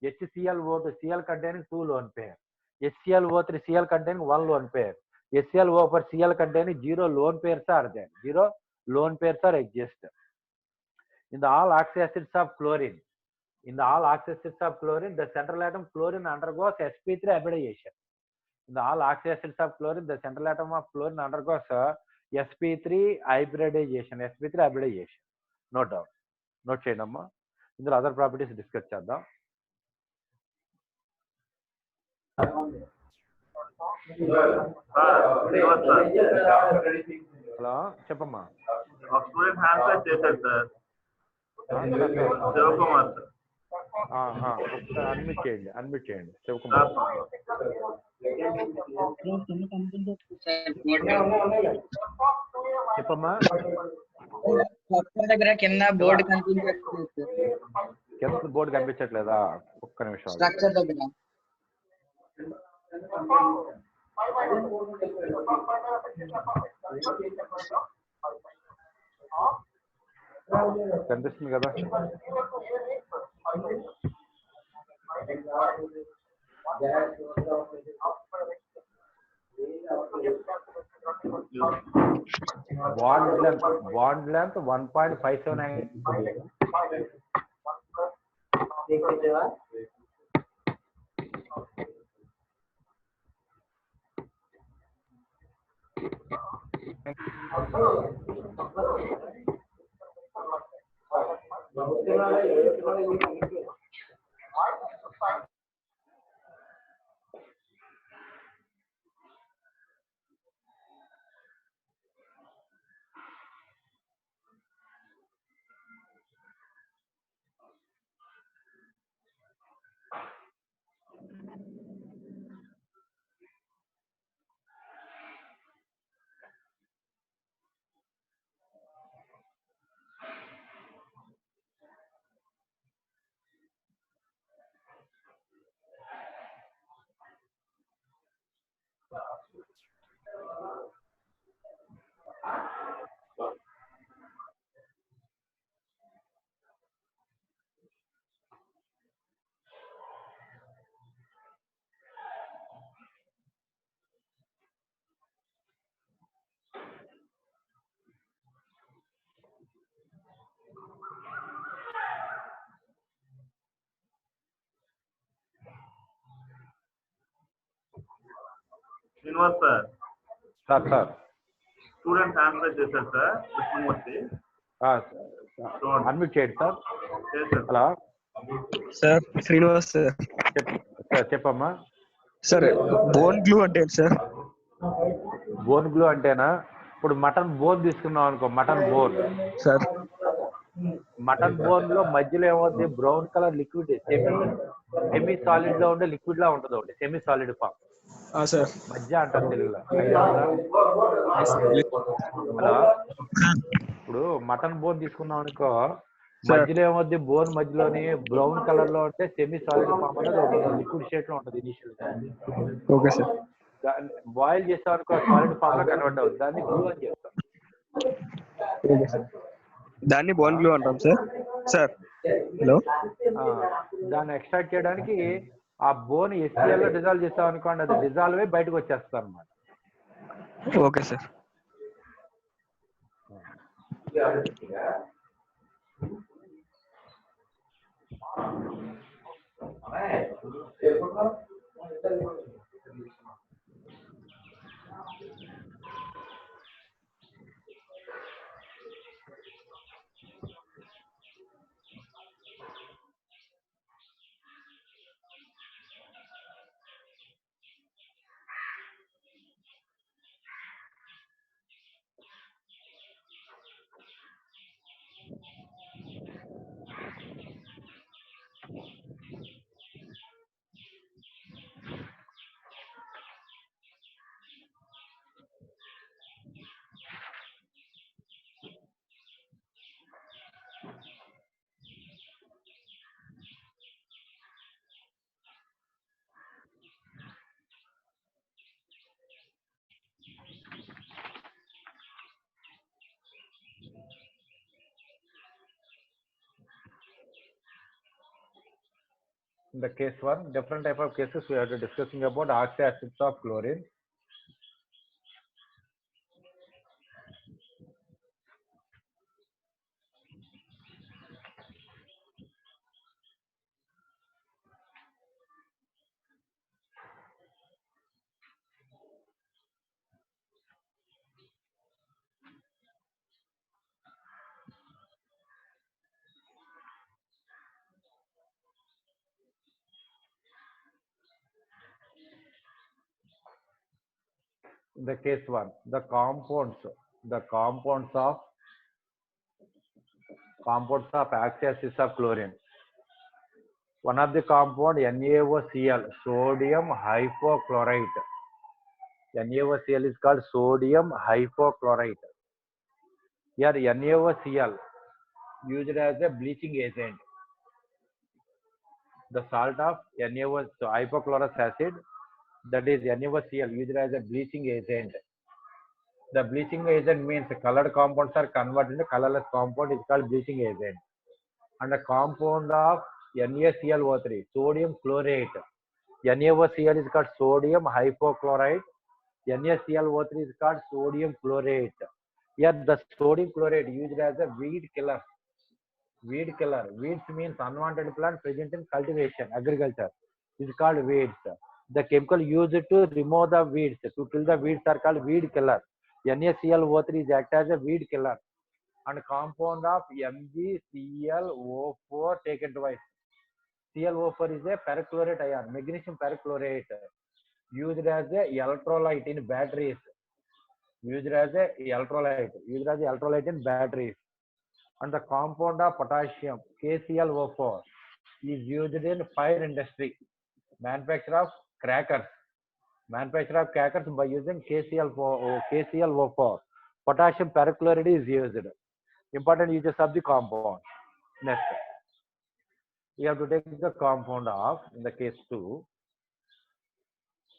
HClO2, Cl containing 2 lone pair. HClO3, Cl containing 1 lone pair. HClO4, Cl containing 0 lone pairs are there. 0 lone pairs are exist. In the all oxy acids of chlorine, the central atom chlorine undergoes sp3 hybridization. In the all oxy acids of chlorine, the central atom of chlorine undergoes sp3 hybridization. No doubt. Note cheyanడి. ఇందులో other properties discuss చేద్దాం. Hello చెప్పమ్మా. Student hand raise చేశాడు sir. Shivakumar sir. Admit చేయండి శివకుమార్. చెప్పమ్మా. దగ్గర కింద board కనిపించట్లేదు. కింద బోర్డు కనిపించట్లేదా? ఒక్క నిమిషం. స్ట్రక్చర్ దగ్గర కనిపిస్తుంది కదా? bond length 1.579. Srinivas sir. Sir student hand raise చేశాడు సార్. కృష్ణమూర్తి. అడ్మిట్ చేయండి sir. Hello sir. Srinivas sir. చెప్పమ్మా. సార్ బోన్ గ్లూ అంటే ఏంటి సార్? బోన్ గ్లూ అంటేనా, ఇప్పుడు మటన్ బోన్ తీసుకున్నాం అనుకో, mutton bone sir. Mutton bone లో మధ్యలో ఏమవుతుంది, brown colour liquid semi solid లో ఉండే లిక్విడ్ లా ఉంటుంది ఒకటి, సెమీ సాలిడ్ ఫామ్. సార్ మధ్య అంటారు తెలుగులో. హలో, ఇప్పుడు మటన్ బోన్ తీసుకున్నాం అనుకో, మధ్యలో ఏమవుతుంది, బోన్ మధ్యలోని బ్రౌన్ కలర్ లో ఉంటే సెమీ సాలిడ్ ఫామ్ అనేది ఒక లిక్విడ్ షేప్ లో ఉంటుంది ఇనిషియల్ గా. Okay sir. బాయిల్ చేసాం అనుకో, సాలిడ్ ఫామ్ లో కన్వర్ట్ అవుతుంది. దాన్ని గ్లూ అని చెప్తాం. Okay sir. దాన్ని బోన్ గ్లూ అంటాం సార్. సార్ హలో, దాన్ని ఎక్స్ట్రాక్ట్ చేయడానికి ఆ బోన్ HCl లో డిజాల్వ్ చేస్తాం అనుకోండి, అది డిజాల్వ్ అయ్యి బయటకు వచ్చేస్తాం అన్నమాట. Okay sir. In the case 1, different type of cases we have to discussing about oxy acids of chlorine. In the case 1, the compounds of oxy acids of chlorine. One of the compound NaOCl, sodium hypochlorite. NaOCl is called sodium hypochlorite. Here NaOCl used as a bleaching agent. The salt of NaOCl, so hypochlorous acid, that is NaOCl used as a bleaching agent. The bleaching agent means colored compounds are converted into colorless compound is called bleaching agent. And the compound of NaClO3, sodium chlorate. NaOCl is called sodium hypochlorite. NaClO3 is called sodium chlorate. Here the sodium chlorate used as a weed killer. Weed killer. Weeds means unwanted plant present in cultivation, agriculture. Is called weeds. The chemical used to remove the weeds, to kill the weeds are called weed killer. NaClO3 is act as a weed killer. And compound of MgClO4 taken twice. ClO4 is a perchlorate ion, magnesium perchlorate, used as a electrolyte in batteries. Used as a electrolyte in batteries. And the compound of potassium, KClO4, is used in fire industry, manufacture of crackers by using KClO4. Potassium perchlorate is used. Important uses of the compound. Next, we have to take the compound of, in the case 2,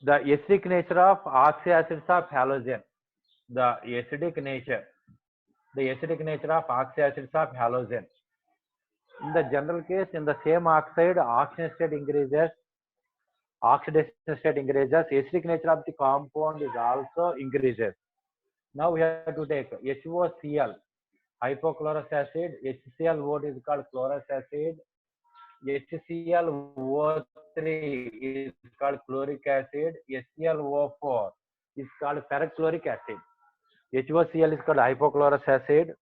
the acidic nature of oxy acids of halogen. The acidic nature of oxy acids of halogen. In the general case, in the same oxide, oxidation state increases. Acidic nature of the compound is also increases. Now we have to take HOCl, hypochlorous acid. HClO is called chlorous acid. HClO3 is called chloric acid. HClO4 is called perchloric acid. HOCl is called hypochlorous acid.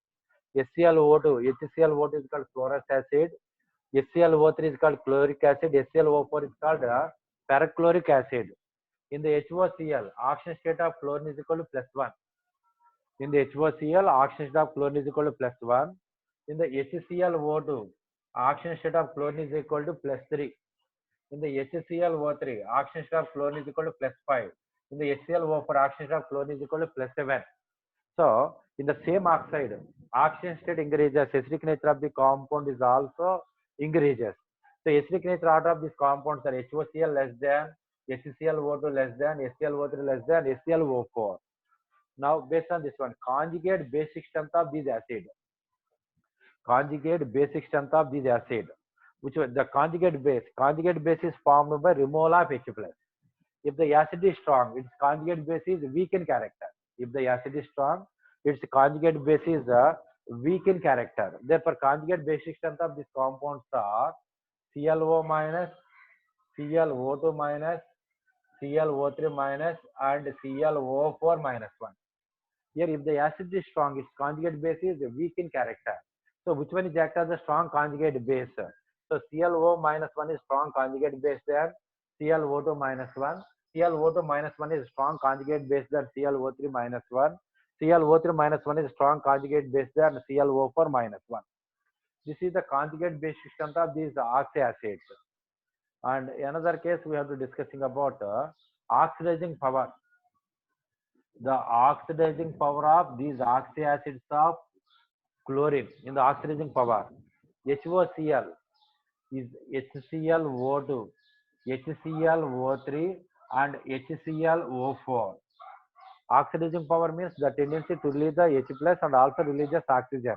HClO2 is called chlorous acid. HClO3 is called chloric acid. HClO4 is called perchloric acid. In the HOCl, oxidation state of chlorine is equal to +1. In the HOCl, oxidation state of chlorine is equal to +1. In the HClO2, oxidation state of chlorine is equal to +3. In the HClO3, oxidation state of chlorine is equal to +5. In the HClO4, oxidation state of chlorine is equal to +7. So, in the same oxide, oxidation state increases, acidic nature of the compound is also increases. So, acidic nature order of these compounds are HOCl less than, HClO2 less than, HClO3 less than, HClO4. Now, based on this one, conjugate basic strength of these acid. Which the conjugate base is formed by removal of H+. If the acid is strong, its conjugate base is weak in character. If the acid is strong, its conjugate base is weak in character. Therefore, conjugate basic strength of these compounds are ClO minus, ClO2 minus, ClO3 minus, and ClO4 minus 1. Here, if the acid is strong, its conjugate base is weak in character. So, which one is act as a strong conjugate base? So, ClO minus 1 is strong conjugate base than ClO2 minus 1. ClO2 minus 1 is strong conjugate base than ClO3 minus 1. ClO3 minus 1 is strong conjugate base than ClO4 minus 1. This is the conjugate base strength of these oxy acids. And another case we have to discussing about oxidizing power. The oxidizing power of these oxy acids of chlorine. In the oxidizing power, HOCl is HClO2, HClO3, and HClO4. Oxidizing power means the tendency to release the H+ and also releases oxygen.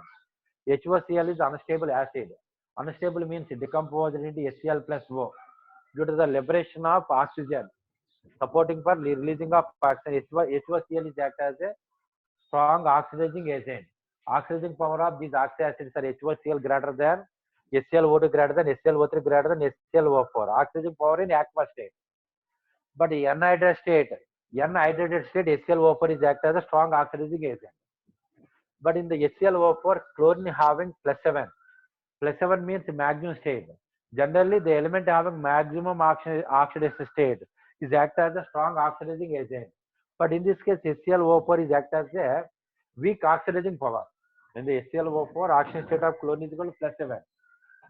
HOCl is unstable acid. Unstable means decomposed into HCl plus O. due to the liberation of oxygen, supporting for releasing of oxygen. HOCl is act as a strong oxidizing agent. Oxidizing power of these oxy acids are HOCl greater than SiO2 greater than SiO3 greater than SiO4. Oxidizing power in aqueous state. But in anhydrated state, SiO4 is act as a strong oxidizing agent. But in the SiO4, chlorine having +7. +7 means maximum state. Generally, the element having maximum oxidation state is act as a strong oxidizing agent. But in this case, SiO4 is act as a weak oxidizing power. In the SiO4, oxidation state of chlorine is equal to +7.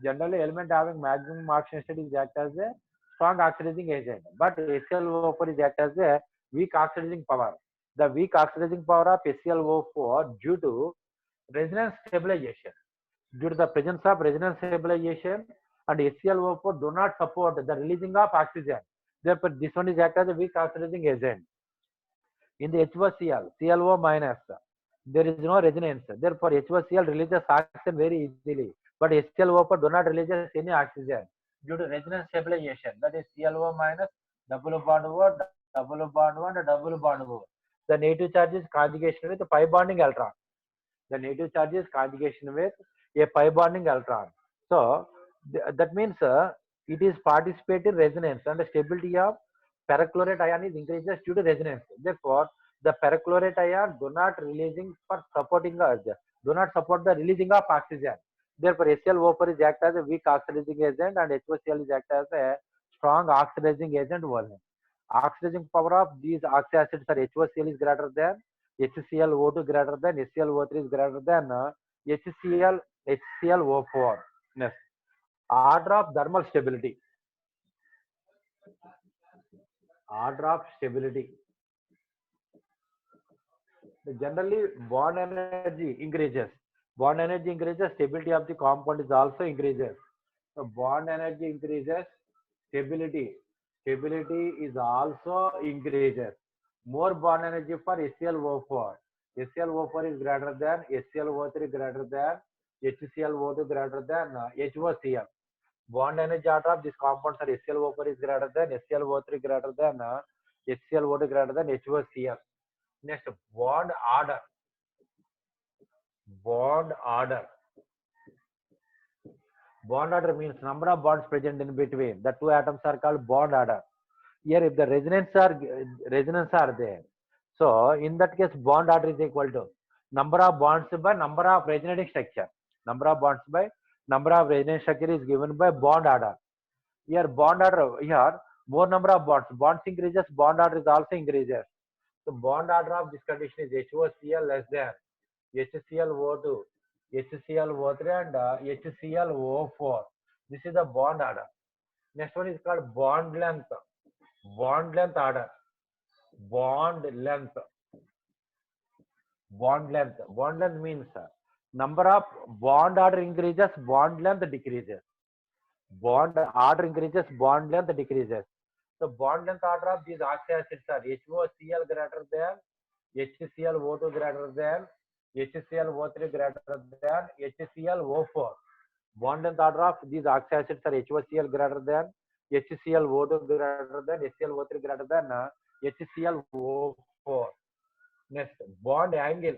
Generally, element having maximum oxidation state is act as a strong oxidizing agent. But SiO4 is act as a weak oxidizing power. The weak oxidizing power of SiO4 due to resonance stabilization. Due to the presence of resonance stabilization and SiO4 do not support the releasing of oxygen. Therefore, this one is act as a weak oxidizing agent. In the HOCl, ClO minus, there is no resonance. Therefore, HOCl releases oxygen very easily, but SiO4 do not release any oxygen due to resonance stabilization. That is ClO minus, double bond O, double bond O, and double bond O. The negative charge is conjugation with pi bonding electron. The negative charge is conjugation with a pi bonding electron. So that means it is participating resonance and the stability of perchlorate ion is increases due to resonance. Therefore, the perchlorate ion do not releasing for supporting us, do not support the releasing of oxygen. Therefore, SiO4 is act as a weak oxidizing agent and HOCl is act as a strong oxidizing agent only. Oxidizing power of these oxy acids are HOCl is greater than HClO2 greater than SiO3 is greater than HClO4. Next, order of thermal stability. Order of stability. Generally, bond energy increases. Bond energy increases, stability of the compound is also increases. So bond energy increases, stability is also increases. More bond energy for SiO4. SiO4 is greater than SiO3 greater than HClO2 greater than HOCl. Bond energy order of these compounds are SiO4 is greater than SiO3 greater than HClO2 greater than HOCl. Next, bond order. Bond order. Bond order means number of bonds present in between. The two atoms are called bond order. Here, if the resonance are there, so in that case, bond order is equal to number of bonds by number of resonating structure. Number of bonds by number of resonating structure is given by bond order. Here, bond order, here more number of bonds. Bonds increases, bond order is also increases. So bond order of this condition is HOCl less than HClO2, HClO3 and HClO4. This is the bond order. Next one is called bond length. Bond length order. Bond length. Bond length. Bond length means number of bond order increases, bond length decreases. Bond order increases, bond length decreases. So bond length order of these oxy acids are HOCl greater than HClO2 greater than HClO3 greater than HClO4. Bond length order of these oxy acids are HOCl greater than HClO2 greater than HClO3 greater than HClO4. Next, bond angle.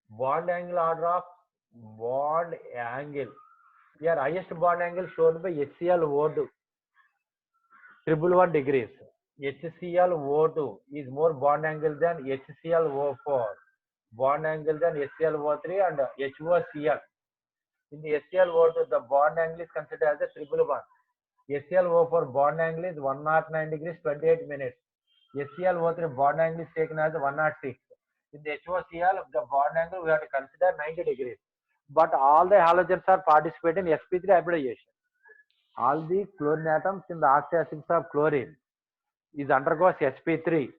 Bond angle order of bond angle. Here, highest bond angle shown by HClO2, 111 degrees. HClO2 is more bond angle than HClO4, bond angle than HClO3 and HOCl. In the HClO2, the bond angle is considered as a triple bond. HClO4 bond angle is 109 degrees 28 minutes. HClO3 bond angle is taken as 106. In the HOCl, the bond angle we have to consider 90 degrees. But all the halogens are participating in sp3 hybridization. All the chlorine atoms in the oxy acids of chlorine is undergoes sp3.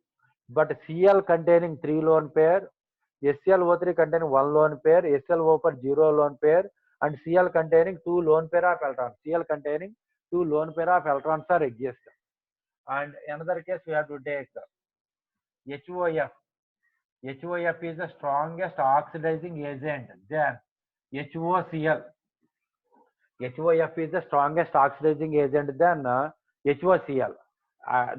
But Cl containing 3 lone pair, SiO3 containing 1 lone pair, SiO4 0 lone pair, and Cl containing 2 lone pair of electrons. Cl containing 2 lone pair of electrons are exist. And another case we have to take HOF. HOF is the strongest oxidizing agent than HOCl. HOF is the strongest oxidizing agent than HOCl.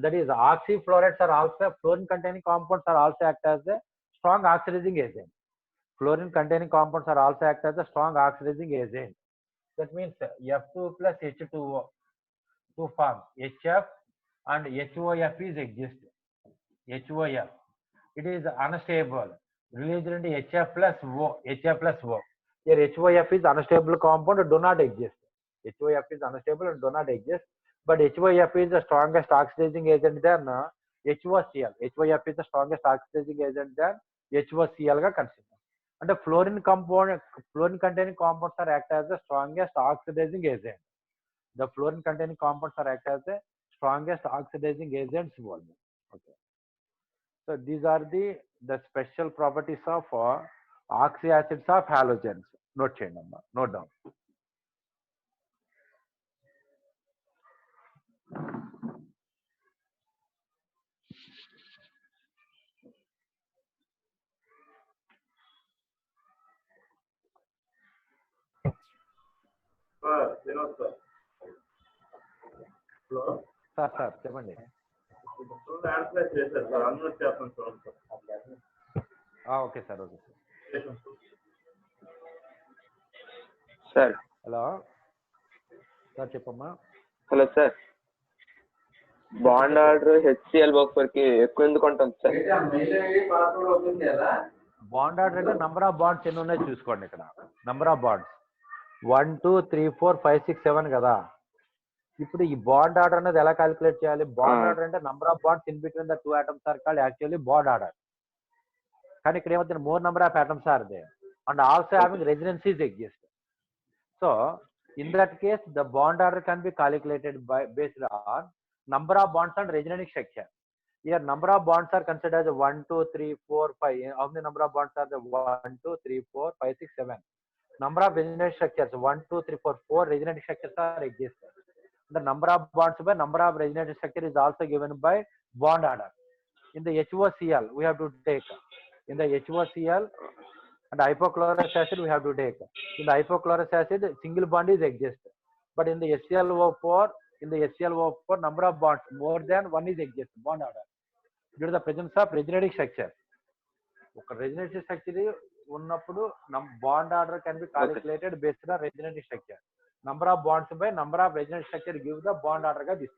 That is, oxyfluorides are also, fluorine containing compounds are also act as a strong oxidizing agent. Fluorine containing compounds are also act as a strong oxidizing agent. That means F2 plus H2O to form HF and HOF is exist. HOF. It is unstable. Released into HF plus O. HF plus O. Here HOF is unstable compound, do not exist. HOF is unstable and do not exist. But HOF is the strongest oxidizing agent than HOCl. HOF is the strongest oxidizing agent than HOCl ga consider. And the fluorine containing compounds are act as the strongest oxidizing agent. The fluorine containing compounds are act as the strongest oxidizing agents. Okay. So these are the special properties of oxyacids of halogens. Note change number. Note down. Vinod sir. Hello. Sir, చెప్పండి. Answer చేశారు sir, unmute చేస్తాను చూడండి sir. Okay sir, okay sir. Sir hello sir, చెప్పమ్మా. Hello sir, bond order HCl కి ఎక్కువ ఎందుకు ఉంటుంది sir? Bond order అంటే నంబర్ ఆఫ్ బాండ్స్ ఎన్ని ఉన్నాయో చూసుకోండి. ఇక్కడ నంబర్ ఆఫ్ బాండ్స్ 1 2 3 4 5 6 7 కదా. ఇప్పుడు ఈ బాండ్ ఆర్డర్ అనేది ఎలా క్యాలిక్యులేట్ చేయాలి? బాండ్ ఆర్డర్ అంటే number of bonds in between the 2 atoms are called actually bond order. కానీ ఇక్కడ ఏమవుతుంది, more number of atoms are there and also having resonances exist. So in that case the bond order can be calculated based on number of bonds and resonance structure. Here number of bonds are considered as 1 2 3 4 5. How many number of bonds are there? 1 2 3 4 5 6 7. Number of resonance structures 1 2 3 4 4 resonance structures are exist. The number of bonds by number of resonance structure is also given by bond order. In the HOCl we have to take, in the HOCl and hypochlorous acid we have to take. In the hypochlorous acid single bond is exist, but in the HClO4, number of bonds more than one is exist, bond order, due to the presence of resonance structure. ఒక resonance structure ఉన్నప్పుడు bond order can be calculated based on resonance structure. Number of bonds by number of resonance structure give the bond order ga this.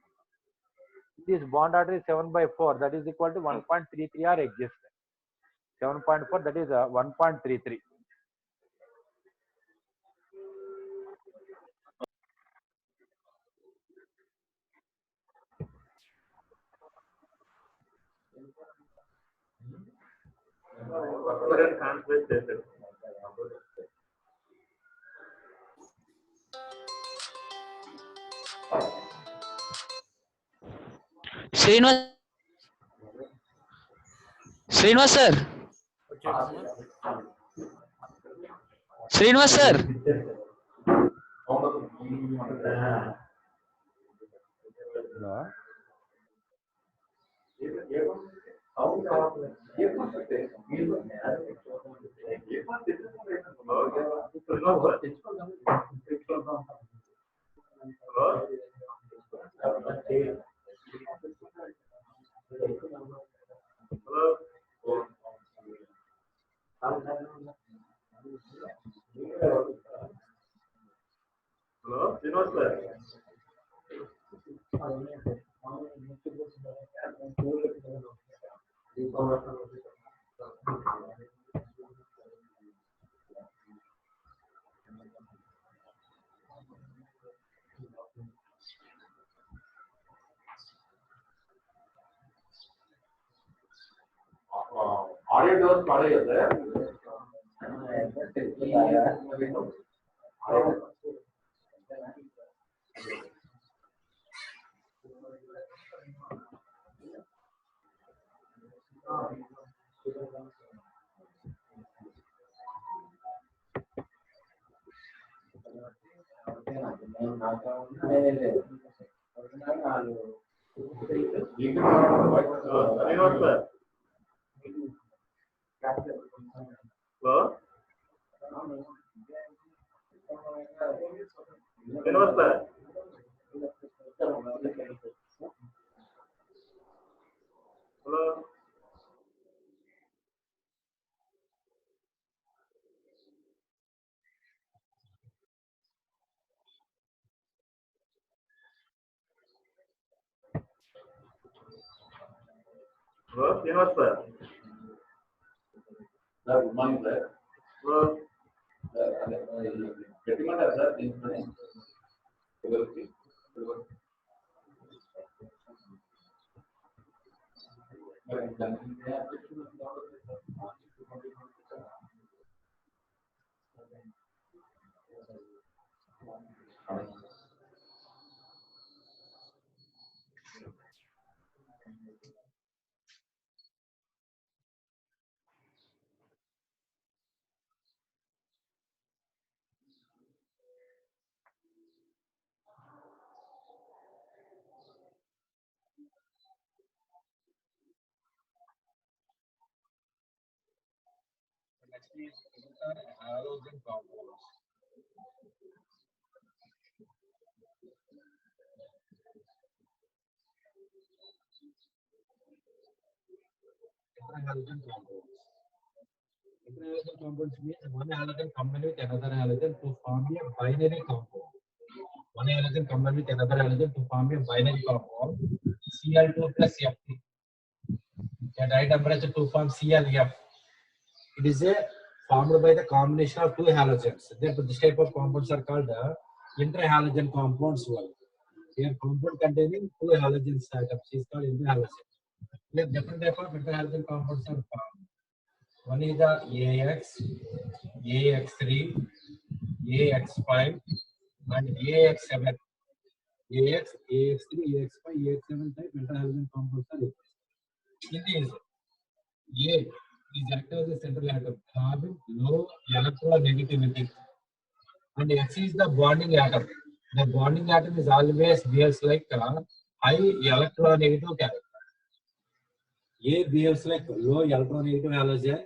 This bond order is 7/4, that is equal to 1.33 or exist. 7.4, that is 1.33. Translate చేశారు. Srinivas sir, Srinivas sir, hello Vinod sir. Audio డోర్ పడేయా సార్? Vinod sir. Hello Vinod sir. Hello, Srinivas sir. Sir, good morning, sir. Hello. పెట్టమంటారా sir దీంట్లోనే ఎవరికి మరి దాని గురించి halogen compounds. Halogen compounds. Halogen compounds means one halogen combined with another halogen to form a binary compound. One halogen combined with another halogen to form a binary compound. Cl2 plus Fe. At high temperature to form ClF. It is formed by the combination of two halogens. Therefore, this type of compounds are called interhalogen compounds. Here, compound containing two halogen atoms is called interhalogen. Here, different type of interhalogen compounds are formed. One is the AX, AX3, AX5, and AX7. AX, AX3, AX5, AX7 type interhalogen compounds are used. In these, A is active as a central atom having low electronegativity, and X is the bonding atom. The bonding atom is always behaves like high electronegative character. A behaves like low electronegative halogen.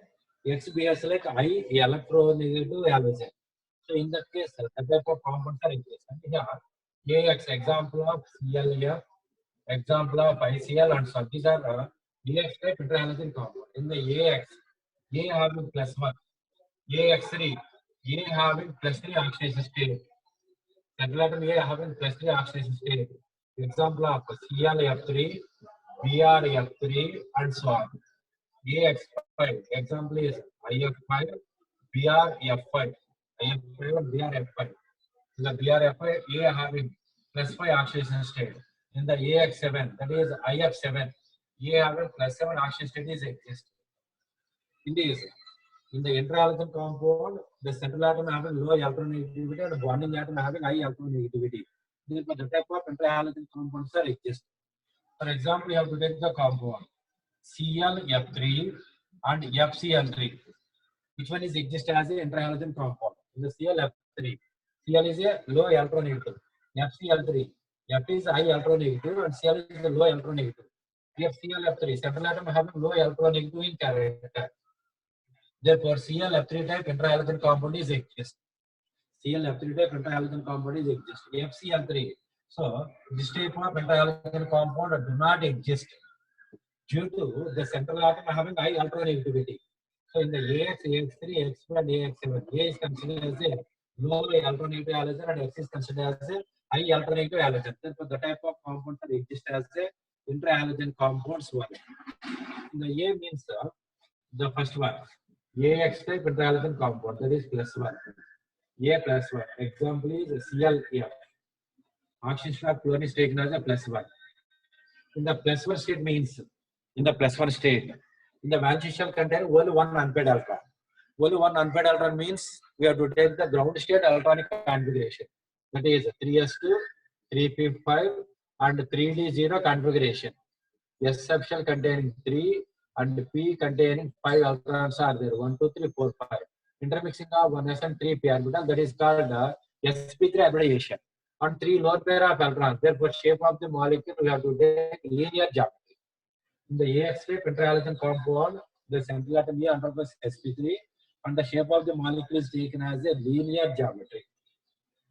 X behaves like high electronegative halogen. So in that case, the type of compounds are existing. Here, AX example of ClF, example of ICl, and so these are DX type interhalogen compound. In the AX, A having +1, AX3, A having +3 oxidation state. Central atom A having +3 oxidation state. Example of ClF3, BrF3, and so on. AX5, example is IF5, BrF5, IF5 and BrF5. In the BrF5, A having +5 oxidation state. In the AX7, that is IF7, A having +7 oxidation state is exist. In the interhalogen compound, the central atom having low electronegativity and the bonding atom having high electronegativity. Therefore, the type of interhalogen compounds are exist. For example, you have to take the compound ClF3 and FCl3. Which one is exist as an interhalogen compound? In the ClF3, Cl is a low electronegative. FCl3, F is high electronegative and Cl is a low electronegative. FClF3, central atom having low electronegative in character. Therefore, ClF3 type interhalogen compound is exist. ClF3 type interhalogen compound is exist. FCl3. So, this type of interhalogen compound do not exist due to the central atom having high electronegativity. So, in the AX, AX3, AX4, and AX7, A is considered as a low electronegative halogen and X is considered as a high electronegative halogen. Therefore, the type of compounds that exist as a interhalogen compounds one. In the A means the first one. AX type interhalogen compound, that is +1. A +1. Example is ClF. Oxidation of chlorine is taken as a +1. In the +1 state means, in the +1 state, in the valence shell contain only one unpaired electron. Only one unpaired electron means we have to take the ground state electronic configuration. That is 3s2, 3p5, and 3d0 configuration. S subshell containing 3 and P containing 5 electrons are there. 1, 2, 3, 4, 5. Intermixing of 1s and 3p orbital, that is called sp3 hybridization. On 3 lone pair of electrons. Therefore, shape of the molecule we have to take linear geometry. In the AX type interhalogen compound, the central atom A undergoes sp3, and the shape of the molecule is taken as a linear geometry.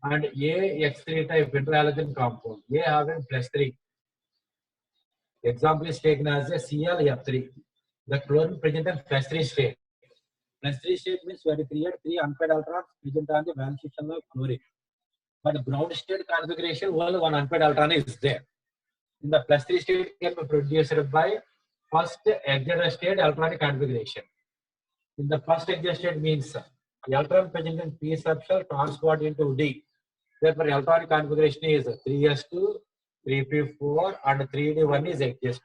And AX3 type interhalogen compound, A having +3. Example is taken as a ClF3. The chlorine present in +3 state. +3 state means we have to create 3 unpaired electrons present on the valence shell of chlorine. But the ground state configuration, only one unpaired electron is there. In the +3 state can be produced by first excited state electronic configuration. In the first excited state means electron present in p subshell transport into D. Therefore, electronic configuration is 3s2, 3p4, and 3d1 is exist.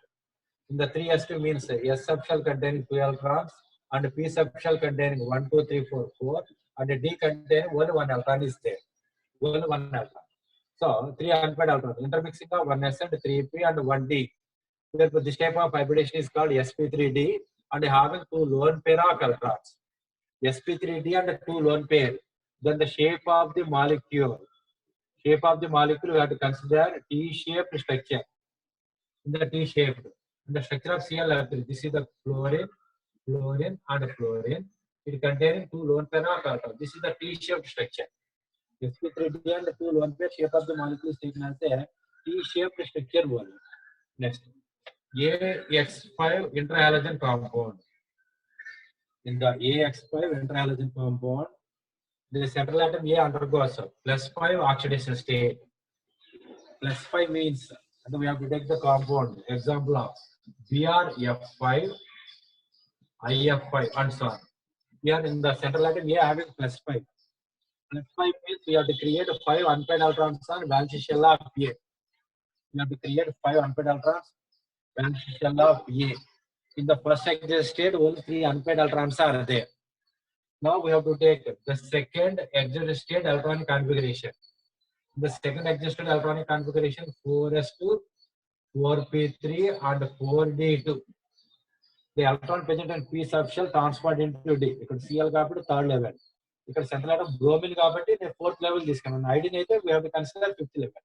In the 3s2 means s subshell containing 2 electrons and p subshell containing 1, 2, 3, 4, 4, and D containing only 1 electron is there. Only 1 electron. So 3 unpaired electrons. Intermixing of 1s and 3p and 1d. Therefore, this type of hybridization is called sp3d and having 2 lone pair of electrons. sp3d and 2 lone pair. Then the shape of the molecule. Shape of the molecule we have to consider T-shaped structure. In the T-shaped. In the structure of Cl3, this is the fluorine, fluorine, and fluorine. It containing 2 lone pair of electrons. This is the T-shaped structure. sp3d and 2 lone pair shape of the molecule is taken as a T-shaped structure one. Next, AX5 interhalogen compound. In the AX5 interhalogen compound, the central atom A undergoes +5 oxidation state. +5 means, and we have to take the compound. Example of BrF5, IF5, and so on. Here in the central atom A having +5. +5 means we have to create 5 unpaired electrons on valence shell of A. We have to create 5 unpaired electrons valence shell of A. In the first excited state, only 3 unpaired electrons are there. Now we have to take the second excited state electronic configuration. The second excited electronic configuration 4s2, 4p3, and 4d2. The electron present in p subshell transport into D. ఇక్కడ Cl కాబట్టి third level. ఇక్కడ central atom bromine కాబట్టి నేను fourth level తీసుకున్నాను. Iodine అయితే we have to consider fifth level.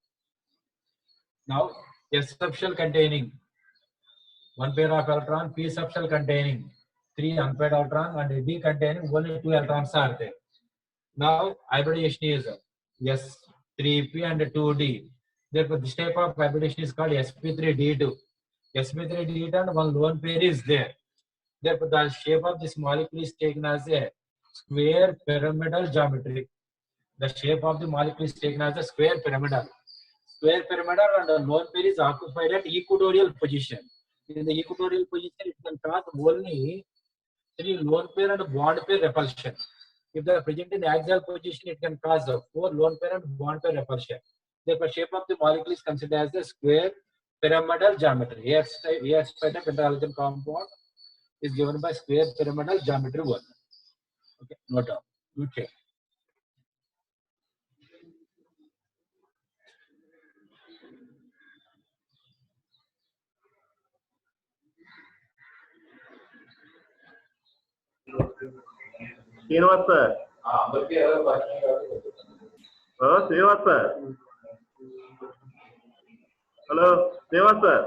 Now S subshell containing 1 pair of electron, p subshell containing 3 unpaired electrons, and D containing only 2 electrons are there. Now hybridization is S3p and 2d. Therefore, this type of hybridization is called sp3d2. sp3d2 and 1 lone pair is there. Therefore, the shape of this molecule is taken as a square pyramidal geometry. The shape of the molecule is taken as a square pyramidal. Square pyramidal and the lone pair is occupied at equatorial position. In the equatorial position, it can cause only 3 lone pair and bond pair repulsion. If they are present in the axial position, it can cause 4 lone pair and bond pair repulsion. Therefore, shape of the molecule is considered as a square pyramidal geometry. AX type interhalogen compound is given by square pyramidal geometry one. Okay, note down. Okay. Srinivas sir. అందరికీ ఏదో పరిచయం కాబట్టి Srinivas sir. Hello, Srinivas sir.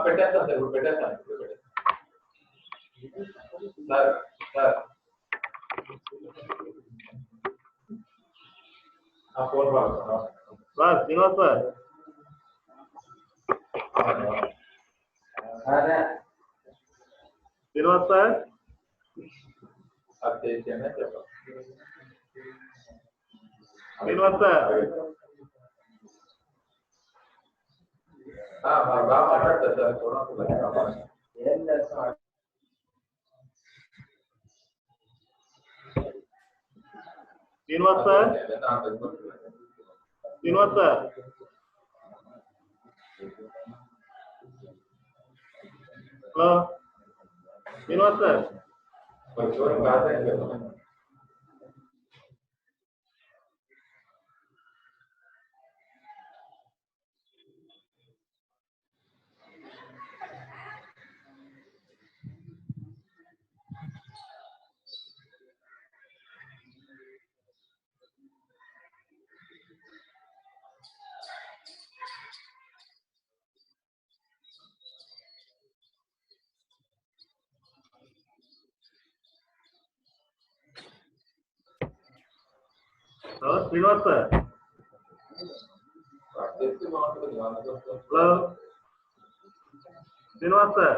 పెట్టేస్తాను sir ఇప్పుడు పెట్టేస్తాను sir sir phone Srinivas sir. Srinivas sir. అది చేసేయండి చెప్పండి Srinivas sir. బాగా మాట్లాడతారు సార్ చూడండి ఏం చేస్తాం Srinivas sir. Srinivas sir. Hello. Srinivas sir. చూడండి బాగా చెప్తాను Hello, Srinivas sir. చెప్తే బాగుంటుంది Hello. Srinivas sir.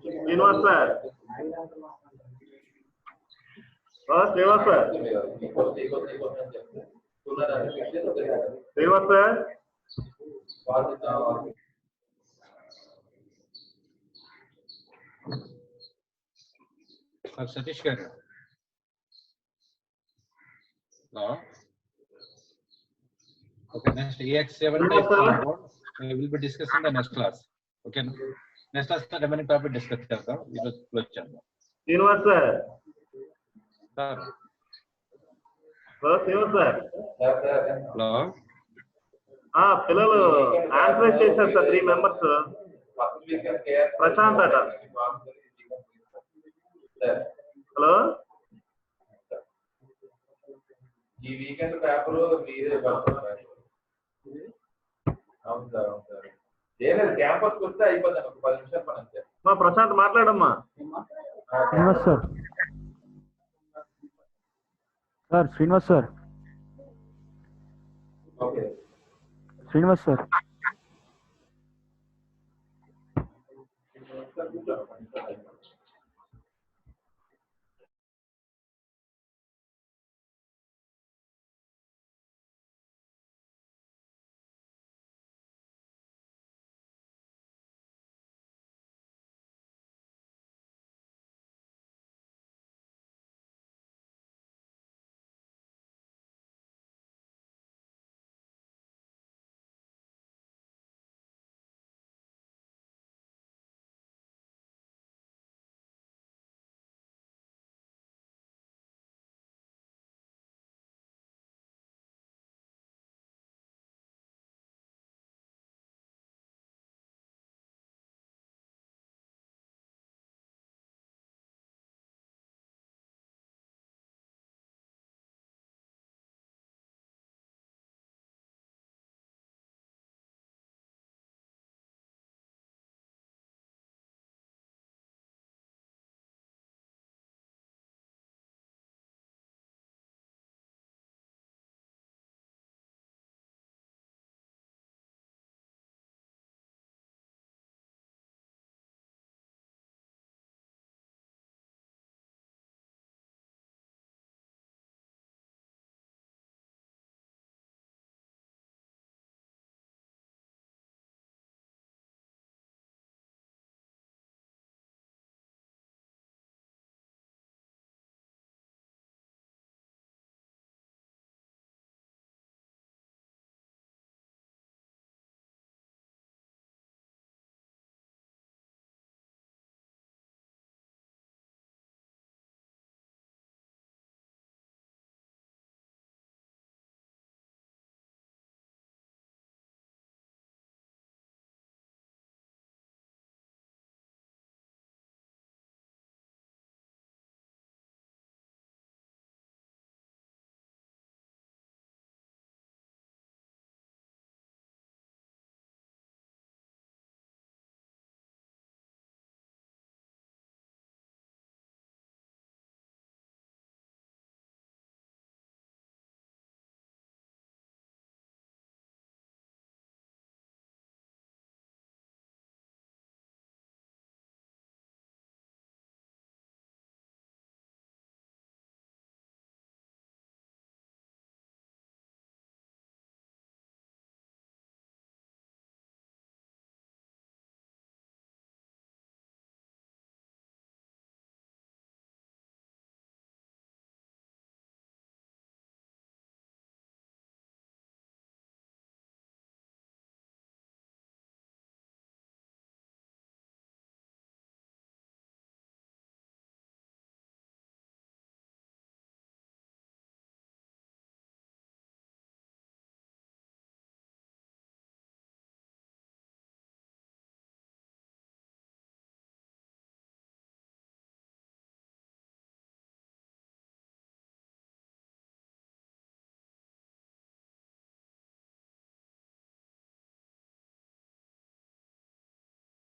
Srinivas sir Srinivas sir Srinivas sir Satish garu. Hello. Okay, next EX7 type compound. We will be discussing the next class. Okay. Next class का remaining topic discuss करता हूँ. ये तो close चलना. Srinivas sir Sir. Srinivas sir Hello. పిల్లలు answer చేశారు sir 3 members Prashanth అట hello ఈ వీకెండ్ పేపర్ మీరే పడుతున్నారు. అవును సార్ అవును సార్. ఏం లేదు క్యాంపస్కి వస్తే అయిపోతుంది ఒక 10 నిమిషాలు పని అంతే. మా ప్రశాంత్ మాట్లాడమ్మా Srinivas sir Srinivas sir okay Srinivas sir